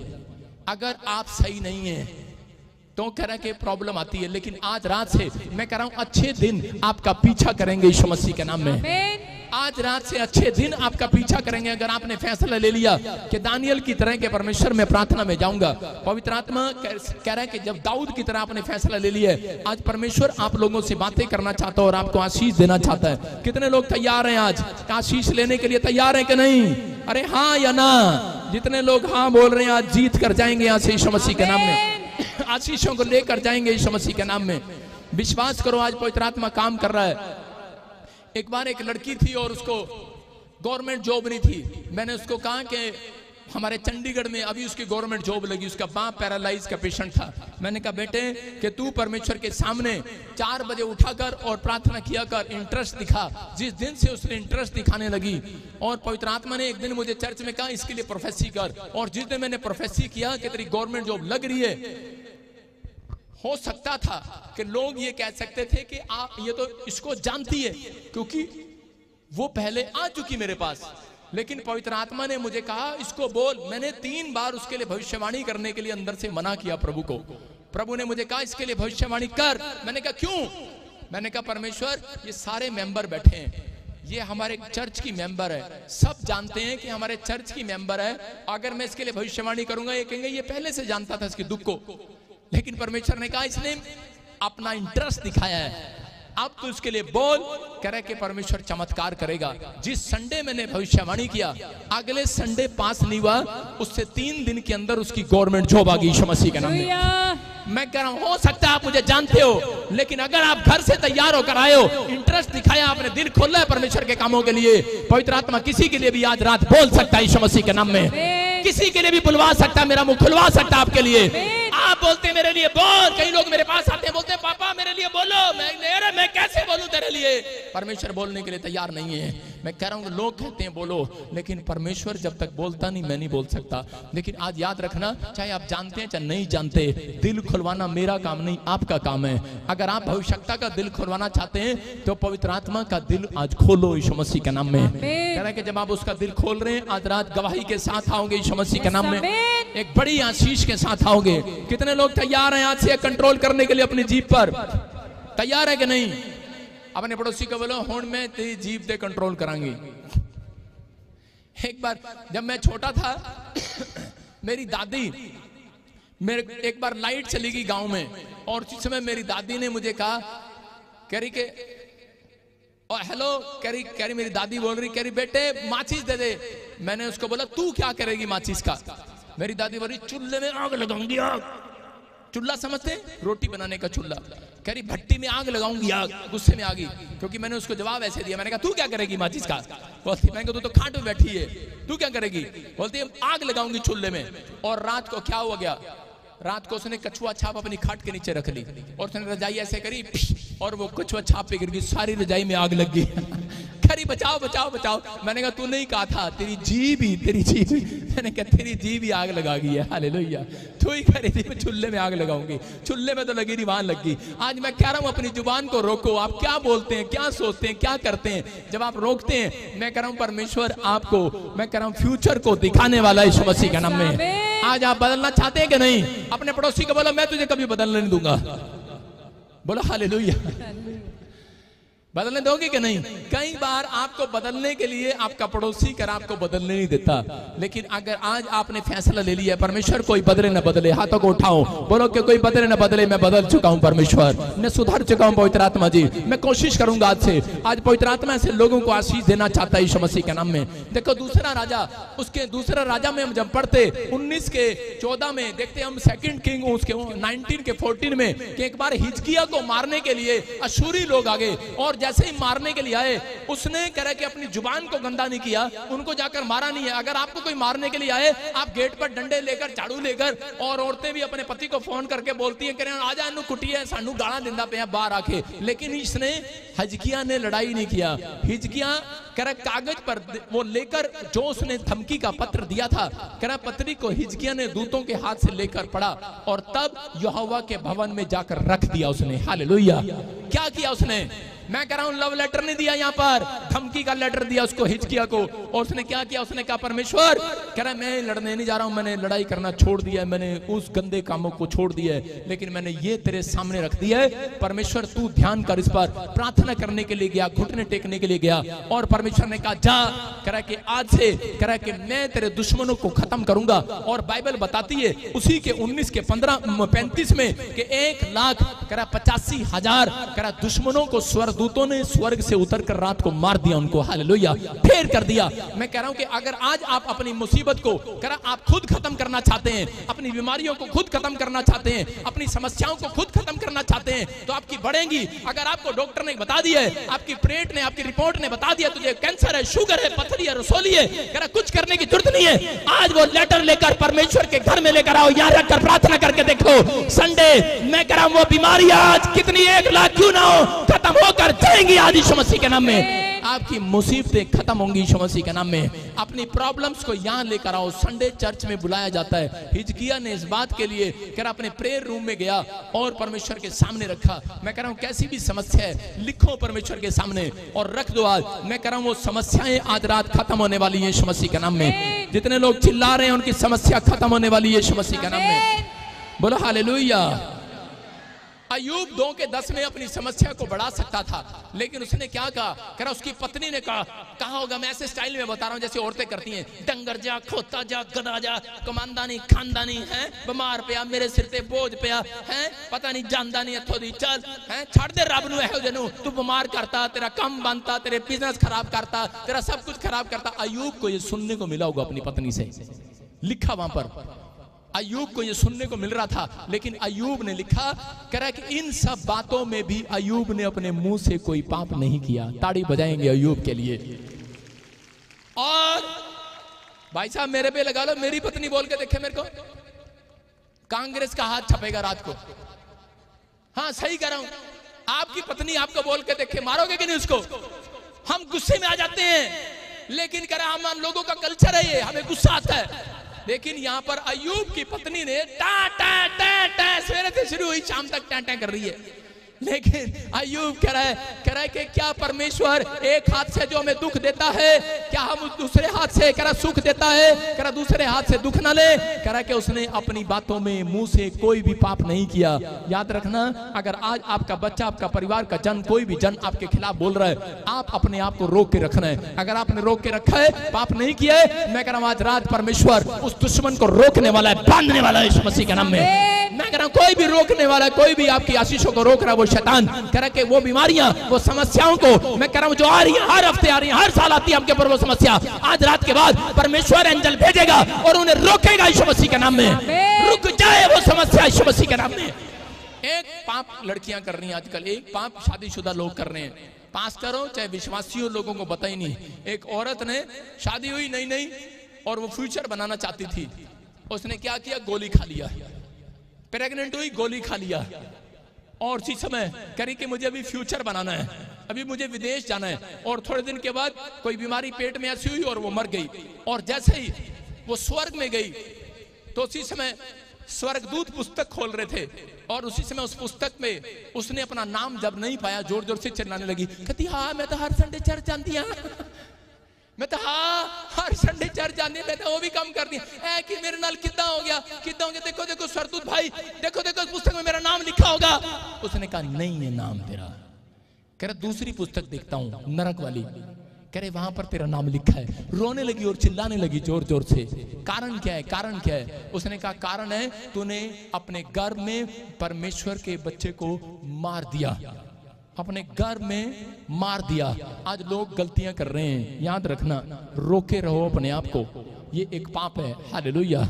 अगर आप सही नहीं है तो कह रहा है कि प्रॉब्लम आती है, लेकिन आज रात से मैं कह रहा हूं अच्छे दिन आपका पीछा करेंगे यीशु मसीह के नाम में। आज रात से अच्छे दिन आपका पीछा करेंगे। अगर आपने फैसला ले लिया कि दानियल की तरह के परमेश्वर में प्रार्थना में जाऊंगा, पवित्र आत्मा कह रहा है कि जब दाऊद की तरह आपने फैसला ले लिया है, आज परमेश्वर आप लोगों से बातें करना चाहता है और आपको आशीष देना चाहता है। कितने लोग तैयार हैं आज आशीष लेने के लिए? तैयार हैं कि नहीं? अरे हाँ या ना? जितने लोग हाँ बोल रहे हैं आज जीत कर जाएंगे यहाँ से यीशु मसीह के नाम में, आशीषों को लेकर जाएंगे यीशु मसीह के नाम में। विश्वास करो आज पवित्र आत्मा काम कर रहा है। एक बार एक लड़की थी और उसको गवर्नमेंट जॉब नहीं थी। मैंने उसको कहा कि हमारे चंडीगढ़ में अभी उसकी गवर्नमेंट जॉब लगी, उसका बाप पैरालाइज का पेशेंट था। मैंने कहा बेटे कि तू परमेश्वर के सामने 4 बजे उठा कर और प्रार्थना किया कर, इंटरेस्ट दिखा। जिस दिन से उसने इंटरेस्ट दिखाने लगी और पवित्र आत्मा ने एक दिन मुझे चर्च में कहा इसके लिए प्रोफेसी कर, और जिस दिन मैंने प्रोफेसी किया कि तेरी गवर्नमेंट जॉब लग रही है, हो सकता था कि लोग ये कह सकते थे कि आप ये तो इसको जानती है क्योंकि वो पहले आ चुकी मेरे पास, लेकिन पवित्र आत्मा ने मुझे कहा इसको बोल। मैंने 3 बार उसके लिए भविष्यवाणी करने के लिए अंदर से मना किया प्रभु को। प्रभु ने मुझे कहा इसके लिए भविष्यवाणी कर। मैंने कहा क्यों? मैंने कहा परमेश्वर ये सारे मेंबर बैठे हैं, ये हमारे चर्च की मेंबर है, सब जानते हैं कि हमारे चर्च की मेंबर है। अगर मैं इसके लिए भविष्यवाणी करूंगा ये कहेंगे ये पहले से जानता था इसके दुख को, लेकिन परमेश्वर ने कहा इसने अपना इंटरेस्ट दिखाया है, अब तो इसके लिए बोल। कह रहे कि परमेश्वर चमत्कार करेगा। जिस संडे मैंने भविष्यवाणी किया अगले संडे पास नहीं हुआ, उससे 3 दिन के अंदर उसकी गवर्नमेंट जॉब आ गई यीशु मसीह के नाम में। मैं कह रहा हूं हो सकता है आप मुझे जानते हो, लेकिन अगर आप घर से तैयार होकर आए हो, इंटरेस्ट दिखाया, आपने दिल खोला है परमेश्वर के कामों के लिए, पवित्र आत्मा किसी के लिए भी आज रात बोल सकता है यीशु मसीह के नाम में, किसी के लिए भी बुलवा सकता है, मेरा मुंह खुलवा सकता है आपके लिए। आप बोलते हैं मेरे लिए बोल। कई लोग मेरे पास आते हैं बोलते हैं पापा मेरे लिए बोलो, मैं कैसे बोलूं तेरे लिए। परमेश्वर बोलने के लिए तैयार नहीं है। मैं कह रहा हूं लोग कहते हैं बोलो, लेकिन परमेश्वर जब तक बोलता नहीं मैं नहीं बोल सकता। लेकिन आज याद रखना, चाहे आप जानते हैं चाहे नहीं जानते, दिल खुलवाना मेरा काम नहीं आपका काम है। अगर आप भविष्यता का दिल खुलवाना चाहते हैं तो पवित्र आत्मा का दिल आज खोलो यीशु मसीह के नाम में। कह रहे कि जब आप उसका दिल खोल रहे हैं आज रात गवाही के साथ आओगे यीशु मसीह के नाम में, एक बड़ी आशीष के साथ आओगे। कितने लोग तैयार हैं आज से कंट्रोल करने के लिए अपनी जीभ पर? तैयार है कि नहीं? अपने पड़ोसी को बोलो हुण मैं तेरी जीभ दे कंट्रोल करांगी। एक बार जब मैं छोटा था मेरी दादी, मेरे एक बार लाइट चली गई गांव में, और उस समय मेरी दादी ने मुझे कहा, कह रही के और हेलो, कह रही मेरी दादी बोल रही, कह रही बेटे माचिस दे दे। मैंने उसको बोला तू क्या करेगी माचिस का? मेरी दादी बोली चूल्हे में आग लगाऊंगी। आग, चूल्हा समझते हैं? रोटी बनाने का चूल्हा। कह रही भट्टी में आग लगाऊंगी। आग, गुस्से में आ गई क्योंकि मैंने उसको जवाब ऐसे दिया। मैंने कहा तू क्या करेगी माचिस का? बोलती मैंने कहा तू तो खाट में बैठी है, तू क्या करेगी? बोलती है आग लगाऊंगी चूल्हे में। और रात को क्या हुआ गया, रात को उसने कछुआ छाप अपनी खाट के नीचे रख ली और उसने रजाई ऐसे करी और वो कछुआ छाप पे गिर गई, सारी रजाई में आग लग गई। करी बचाओ बचाओ बचाओ। मैंने कहा तू नहीं कहा था, तेरी जीभ ही, तेरी जीभ। मैंने कहा तेरी जीभ ही आग लगा गई है। हालेलुया। तू ही कह रही थी मैं चूल्हे में आग लगाऊंगी, चूल्हे में तो लगी नहीं वहां लग गई। आज मैं कह रहा हूं अपनी जुबान को रोको। आप क्या बोलते हैं, क्या सोचते हैं, क्या करते हैं, जब आप रोकते हैं, मैं कह रहा हूं परमेश्वर आपको, मैं कह रहा हूं फ्यूचर को दिखाने वाला यीशु मसीह के नाम में। आज आप बदलना चाहते हैं कि नहीं? अपने पड़ोसी को बोलो मैं तुझे कभी बदलने नहीं दूंगा। बोलो हालेलुया। बदलने दोगे कि नहीं? कई बार आपको बदलने के लिए आपका पड़ोसी कर आपको बदलने नहीं देता, लेकिन अगर आज आपने फैसला ले लिया परमेश्वर कोई बदले न बदले, हाथों को उठाओ, बोलो कि कोई बदले न बदले, मैं बदल चुका हूं परमेश्वर, मैं सुधर चुका हूं पवित्र आत्मा जी। मैं कोशिश करूंगा आज से। आज पवित्र आत्मा ऐसे लोगों को आशीष देना चाहता है यीशु मसीह के नाम में। देखो दूसरा राजा, उसके दूसरा राजा में हम जब पढ़ते 19 के 14 में देखते हम 2 किंग उसके 19 के 14 में कि एक बार हिजकिय्याह को मारने के लिए अशूरी लोग आ गए, और जैसे ही मारने के लिए आए उसने कह कि अपनी जुबान को गंदा नहीं किया, उनको जाकर मारा नहीं है। अगर आपको कोई मारने के लिए आए, आप गेट पर डंडे लेकर, झाड़ू लेकर, और औरतें भी अपने पति को फोन करके बोलती हैं कि आजा इन्हू कुटिया सानू गाला दिंदा पे बाहर आके, लेकिन इसने हिजकिय्याह ने लड़ाई नहीं किया। हिजकिय्याह कह कागज पर वो लेकर जो उसने धमकी का पत्र दिया था, कह पत्री को हिजकिय्याह ने दूतों के हाथ से लेकर पढ़ा और तब यहोवा के भवन में जाकर रख दिया उसने। हालेलुया। क्या किया उसने? मैं कह रहा हूं लव लेटर नहीं दिया, यहाँ पर धमकी का लेटर दिया उसको, हिजकिय्याह को। और उसने क्या किया? उसने कहा परमेश्वर, कह रहा मैं लड़ने नहीं जा रहा हूं, मैंने लड़ाई करना छोड़ दिया है, मैंने उस गंदे कामों को छोड़ दिया है, लेकिन मैंने ये तेरे सामने रख दिया है। परमेश्वर तू ध्यान कर इस पर। प्रार्थना करने के लिए गया, घुटने टेकने के लिए गया, और परमेश्वर ने कहा जा, कह रहा कि आज से कह रहा कि मैं तेरे दुश्मनों को खत्म करूंगा। और बाइबल बताती है उसी के 19 के 35 में कि 1,85,000 कह रहा दुश्मनों को स्वर्गदूतों ने स्वर्ग से उतरकर रात को मार दिया, उनको हालेलुया ढेर कर दिया। मैं कह रहा हूं कि अगर आज आप अपनी मुसीबत को कह रहा आप खुद खत्म करना चाहते हैं, अपनी बीमारियों को खुद खत्म करना चाहते हैं, अपनी समस्याओं को खुद खत्म करना चाहते हैं, तो आपकी बढ़ेंगी। अगर आपको डॉक्टर ने बता दिया है, आपकी पेट ने, आपकी रिपोर्ट ने बता दिया तुझे कैंसर है, शुगर है, पथरी है, रसोली है, कह रहा कुछ करने की जरूरत नहीं है। आज वो लेटर लेकर परमेश्वर के घर में लेकर आओ, यहाँ रखकर प्रार्थना करके देखो। संडे मैं कह रहा हूं वो बीमारी आज कितनी 1 लाख क्यों ना हो, खत्म होकर जाएंगी आज यीशु मसीह के नाम में। आपकी मुसीबतें खत्म होंगी यीशु मसीह के नाम में। अपनी प्रॉब्लम्स को यहाँ लेकर आओ। संडे चर्च में बुलाया जाता है। हिजकिय्याह ने इस बात के लिए कह रहा अपने प्रेयर रूम में गया और परमेश्वर के सामने रखा। मैं कह रहा हूँ कैसी भी समस्या है लिखो परमेश्वर के सामने और रख दो। आज मैं कह रहा हूँ वो समस्याएं आज रात खत्म होने वाली है यीशु मसीह के नाम में। जितने लोग चिल्ला रहे हैं उनकी समस्या खत्म होने वाली है यीशु मसीह के नाम में। बोलो हालेलुया। अय्यूब 2 के 10 में अपनी समस्या को बढ़ा सकता था, लेकिन उसने क्या कहा? कह रहा उसकी पत्नी ने कहा होगा, मैं ऐसे स्टाइल में बता रहा हूं जैसे औरतें करती हैं, डंगर जा, खोता जा, गधा जा, कमानदानी खानदानी है, बीमार पिया, मेरे सिर पे बोझ पिया है, पता नहीं जानदा नहीं इथों दी, चल है, छड़ दे रब नूं इहो जिहनूं, तू बीमार करता, तेरा काम बनता, तेरे बिजनेस खराब करता, तेरा सब कुछ खराब करता। अय्यूब को ये सुनने को मिला होगा अपनी पत्नी से, लिखा वहां पर अय्यूब को ये सुनने को मिल रहा था, लेकिन अय्यूब ने लिखा, कह रहा है कि इन सब बातों में भी अय्यूब ने अपने मुंह से कोई पाप नहीं किया। ताड़ी बजाएंगे अय्यूब के लिए। और भाई साहब मेरे पे लगा लो, मेरी पत्नी बोल के देखे मेरे को, कांग्रेस का हाथ छपेगा रात को। हाँ सही कह रहा हूं, आपकी पत्नी आपको बोल के देखे, मारोगे कि नहीं उसको? हम गुस्से में आ जाते हैं, लेकिन कह रहा हम लोगों का कल्चर है ये, हमें गुस्सा आता है। लेकिन यहां पर अय्यूब की पत्नी ने टा टा टा टा सवेरे से शुरू हुई, शाम तक टा टा कर रही है। लेकिन अय्यूब कह रहा है कि क्या परमेश्वर एक हाथ से जो हमें दुख देता है, क्या हम दूसरे हाथ से कह रहा सुख देता है? कह रहा दूसरे हाथ से दुख ना ले। कह रहा कि उसने अपनी बातों में मुंह से कोई भी पाप नहीं किया। याद रखना, अगर आज आपका बच्चा, आपका परिवार का जन, कोई भी जन आपके खिलाफ बोल रहा है, आप अपने आप को रोक के रखना है। अगर आपने रोक के रखा है, पाप नहीं किया है, मैं कह रहा हूं आज रात परमेश्वर उस दुश्मन को रोकने वाला है, बांधने वाला है यीशु मसीह के नाम में। मैं कह रहा हूं कोई भी रोकने वाला, कोई भी आपकी आशीषों को रोक रहा है, वो शैतान। कह रहा कि वो बीमारियां, वो समस्याओं को मैं कह रहा हूं जो आ रही है, हर हफ्ते आ रही है, हर साल आती है आपके ऊपर वो समस्या, आज रात के बाद परमेश्वर एंजल भेजेगा और उन्हें रोकेगा यीशु मसीह के नाम में। रुक जाए वो समस्या यीशु मसीह के नाम में। एक पाप लड़कियां कर रही हैं आजकल, एक पाप शादीशुदा लोग कर रहे हैं, पास्टरों चाहे विश्वासियों लोगों को पता ही नहीं। एक औरत ने शादी हुई नई और वो फ्यूचर बनाना चाहती थी, उसने क्या किया? गोली खा लिया। प्रेग्नेंट हुई, गोली खा लिया, और उसी समय करी कि मुझे अभी फ्यूचर बनाना है, अभी मुझे विदेश जाना है। और थोड़े दिन के बाद कोई बीमारी पेट में ऐसी हुई और वो मर गई। और जैसे ही वो स्वर्ग में गई तो उसी समय स्वर्गदूत पुस्तक खोल रहे थे, और उसी समय उस पुस्तक में उसने अपना नाम जब नहीं पाया, जोर जोर से चिल्लाने लगी, कहती हाँ मैं तो हर संडे चर्च जाती हूं, मैं तो हाँ हर संडे चर्च जाने, मैं तो वो भी कम कर दिया कि मेरे नाल कितना हो गया, देखो देखो सरदूत भाई, देखो देखो उस पुस्तक में मेरा नाम लिखा होगा। उसने कहा नहीं है नाम तेरा। कह रहा दूसरी पुस्तक देखता हूं, नरक वाली, कह रहे वहां पर तेरा नाम लिखा है। रोने लगी और चिल्लाने लगी जोर जोर से। कारण क्या है? कारण क्या है? उसने कहा कारण है तूने अपने गर्भ में परमेश्वर के बच्चे को मार दिया, अपने गर्भ में मार दिया। आज लोग गलतियां कर रहे हैं, याद रखना, रोके रहो अपने आप को, ये एक पाप है। हालेलुया।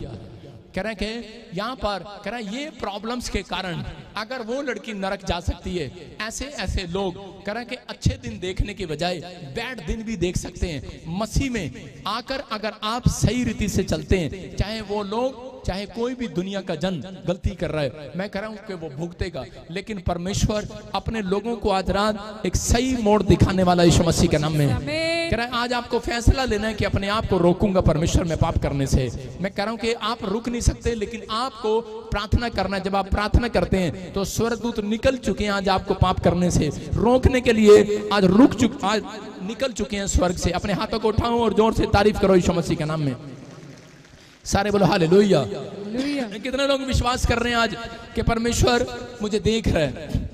कह रहे हैं कि यहाँ पर कह रहे हैं ये प्रॉब्लम्स के कारण अगर वो लड़की नरक जा सकती है, ऐसे ऐसे लोग कह रहे हैं कि अच्छे दिन देखने के बजाय बैड दिन भी देख सकते हैं। मसीह में आकर अगर आप सही रीति से चलते हैं, चाहे वो लोग, चाहे कोई भी दुनिया का जन गलती कर रहा है, मैं कह रहा हूं कि वो भुगतेगा, लेकिन परमेश्वर अपने लोगों को आज रात एक सही मोड़ दिखाने वाला यीशु मसीह के नाम में। कह रहा है आज आपको फैसला लेना है कि अपने आप को रोकूंगा परमेश्वर में पाप करने से। मैं कह रहा हूं कि आप रुक नहीं सकते, लेकिन आपको प्रार्थना करना है। जब आप प्रार्थना करते हैं तो स्वर्गदूत निकल चुके हैं आज आपको पाप करने से रोकने के लिए, आज निकल चुके हैं स्वर्ग से। अपने हाथों को उठाओ और जोर से तारीफ करो यीशु मसीह के नाम में। सारे बोलो हालेलुया। कितने लोग विश्वास कर रहे हैं आज कि परमेश्वर मुझे देख रहा है?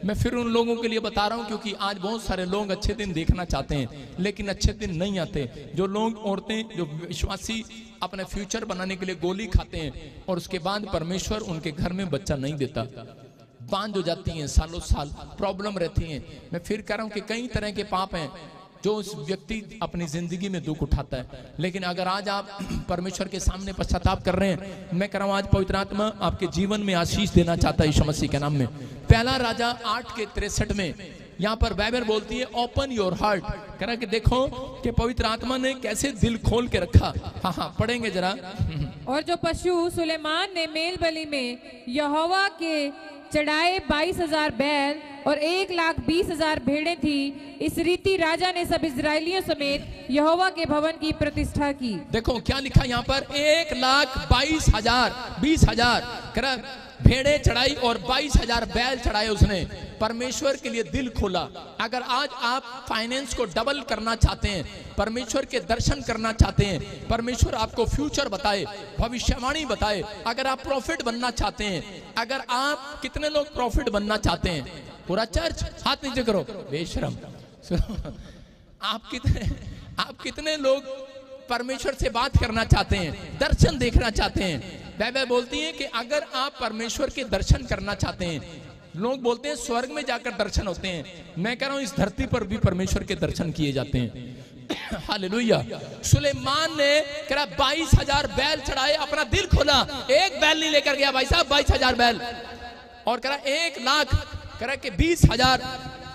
मैं फिर उन लोगों के लिए बता रहा हूं क्योंकि आज बहुत सारे लोग अच्छे दिन देखना चाहते हैं, लेकिन अच्छे दिन नहीं आते। जो लोग, औरतें, जो विश्वासी अपने फ्यूचर बनाने के लिए गोली खाते हैं और उसके बाद परमेश्वर उनके घर में बच्चा नहीं देता, बांझ हो जाती हैं, सालों साल प्रॉब्लम रहती हैं। मैं फिर कह रहा हूं कि कई तरह के पाप हैं जो उस व्यक्ति अपनी जिंदगी में दुख उठाता है। लेकिन अगर आज आप परमेश्वर के सामने पश्चाताप कर रहे हैं, मैं कह रहा हूं आज पवित्र आत्मा आपके जीवन में आशीष देना चाहता है यीशु मसीह के नाम में। पहला राजा 8:63 में यहाँ पर बाइबल बोलती है ओपन योर हार्ट। कह रहा कि देखो कि पवित्र आत्मा ने कैसे दिल खोल के रखा। हाँ पढ़ेंगे जरा। और जो पशु सुलेमान ने मेल बलि में यहोवा के चढ़ाए 22,000 बैल और 1,20,000 भेड़ें थी, इस रीति राजा ने सब इजरायलियों समेत यहोवा के भवन की प्रतिष्ठा की। देखो क्या लिखा यहाँ पर, 1,22,000 20,000। भेड़े चढ़ाई और 22,000 बैल चढ़ाए उसने, परमेश्वर के लिए दिल खोला। अगर आज आप फाइनेंस को डबल करना चाहते हैं, परमेश्वर के दर्शन करना चाहते हैं, परमेश्वर आपको फ्यूचर बताए, भविष्यवाणी बताए, अगर आप प्रॉफिट बनना चाहते हैं, अगर आप, कितने लोग प्रॉफिट बनना चाहते हैं? पूरा चर्च हाथ नीचे करो, बेशरम। आप कितने लोग परमेश्वर से बात करना चाहते हैं, दर्शन देखना चाहते हैं? बाइबल बोलती है कि अगर आप परमेश्वर के दर्शन करना चाहते हैं, लोग बोलते हैं स्वर्ग में जाकर दर्शन होते हैं, मैं कह रहा हूं इस धरती पर भी परमेश्वर के दर्शन किए जाते हैं। हालेलुया। सुलेमान ने कहा 22,000 बैल चढ़ाए, अपना दिल खोला, एक बैल नहीं लेकर गया भाई साहब, 22,000 बैल, और कहा 1 लाख, कह कि 20,000,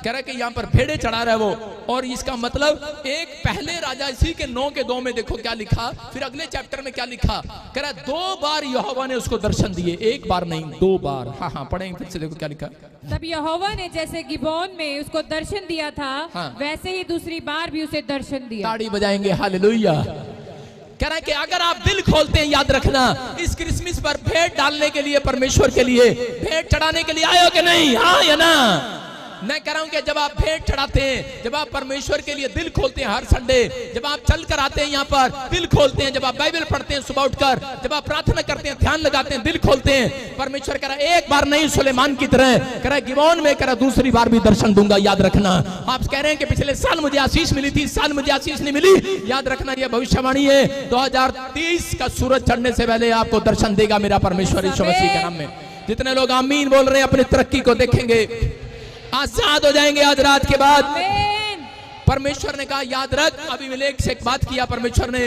कह रहा कि यहाँ पर भेड़े चढ़ा रहा है वो। और इसका मतलब एक पहले राजा इसी के 9:2 में देखो क्या लिखा, फिर अगले चैप्टर में क्या लिखा, कह रहा 2 बार यहोवा ने उसको दर्शन दिए, 1 बार नहीं 2 बार। हाँ पढ़ेंगे फिर से, देखो क्या लिखा। तब यहोवा ने जैसे गिबोन में उसको दर्शन दिया था, हाँ। वैसे ही दूसरी बार भी उसे दर्शन दिया। ताड़ी बजाएंगे हालेलुया। कह रहा है कि अगर आप दिल खोलते हैं, याद रखना इस क्रिसमस पर भेंट डालने के लिए, परमेश्वर के लिए भेंट चढ़ाने के लिए आए हो कि नहीं? हाँ या ना? मैं कह रहा हूं कि जब आप भेंट चढ़ाते हैं, जब आप परमेश्वर के लिए दिल खोलते हैं हर संडे, जब आप चल कर आते हैं यहाँ पर दिल खोलते हैं, जब आप बाइबल पढ़ते हैं सुबह उठकर, जब आप प्रार्थना करते हैं, ध्यान लगाते हैं, दिल खोलते हैं, परमेश्वर कह रहा है 1 बार नहीं सुलेमान की तरह, कह रहा है गिबोन में, कह रहा दूसरी बार भी दर्शन दूंगा। याद रखना। आप कह रहे हैं कि पिछले साल मुझे आशीष मिली थी, इस साल मुझे आशीष नहीं मिली, याद रखना यह भविष्यवाणी है। 2030 का सूरज चढ़ने से पहले आपको दर्शन देगा मेरा परमेश्वर यीशु मसीह के नाम में। जितने लोग आमीन बोल रहे हैं अपनी तरक्की को देखेंगे, आजाद हो जाएंगे आज रात के बाद। परमेश्वर ने कहा याद रख, अबीमेलेक से एक बात किया परमेश्वर ने,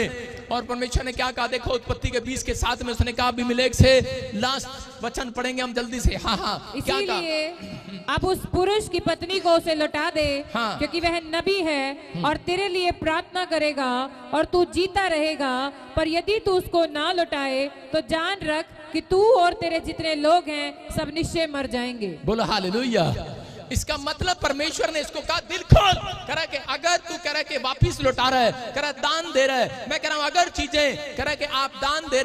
और परमेश्वर ने क्या कहा देखो, उत्पत्ति के 20 के 7 में उसने कहा अबीमेलेक से, लास्ट वचन पढ़ेंगे हम जल्दी से। हाँ क्या कहा? अब उस पुरुष की पत्नी को उसे लौटा दे, हाँ। क्योंकि वह नबी है और तेरे लिए प्रार्थना करेगा और तू जीता रहेगा, पर यदि तू उसको ना लौटाए तो जान रख कि तू और तेरे जितने लोग हैं सब निश्चय मर जाएंगे। बोलो हालेलुया। इसका मतलब परमेश्वर ने इसको कहा दिल खोल, कह रहा कि अगर तू कह रहा कि वापिस लौटा रहा है, कह रहा दान दे रहा है, मैं कह रहा हूं अगर चीजें, कह रहा कि आप दान दे रहे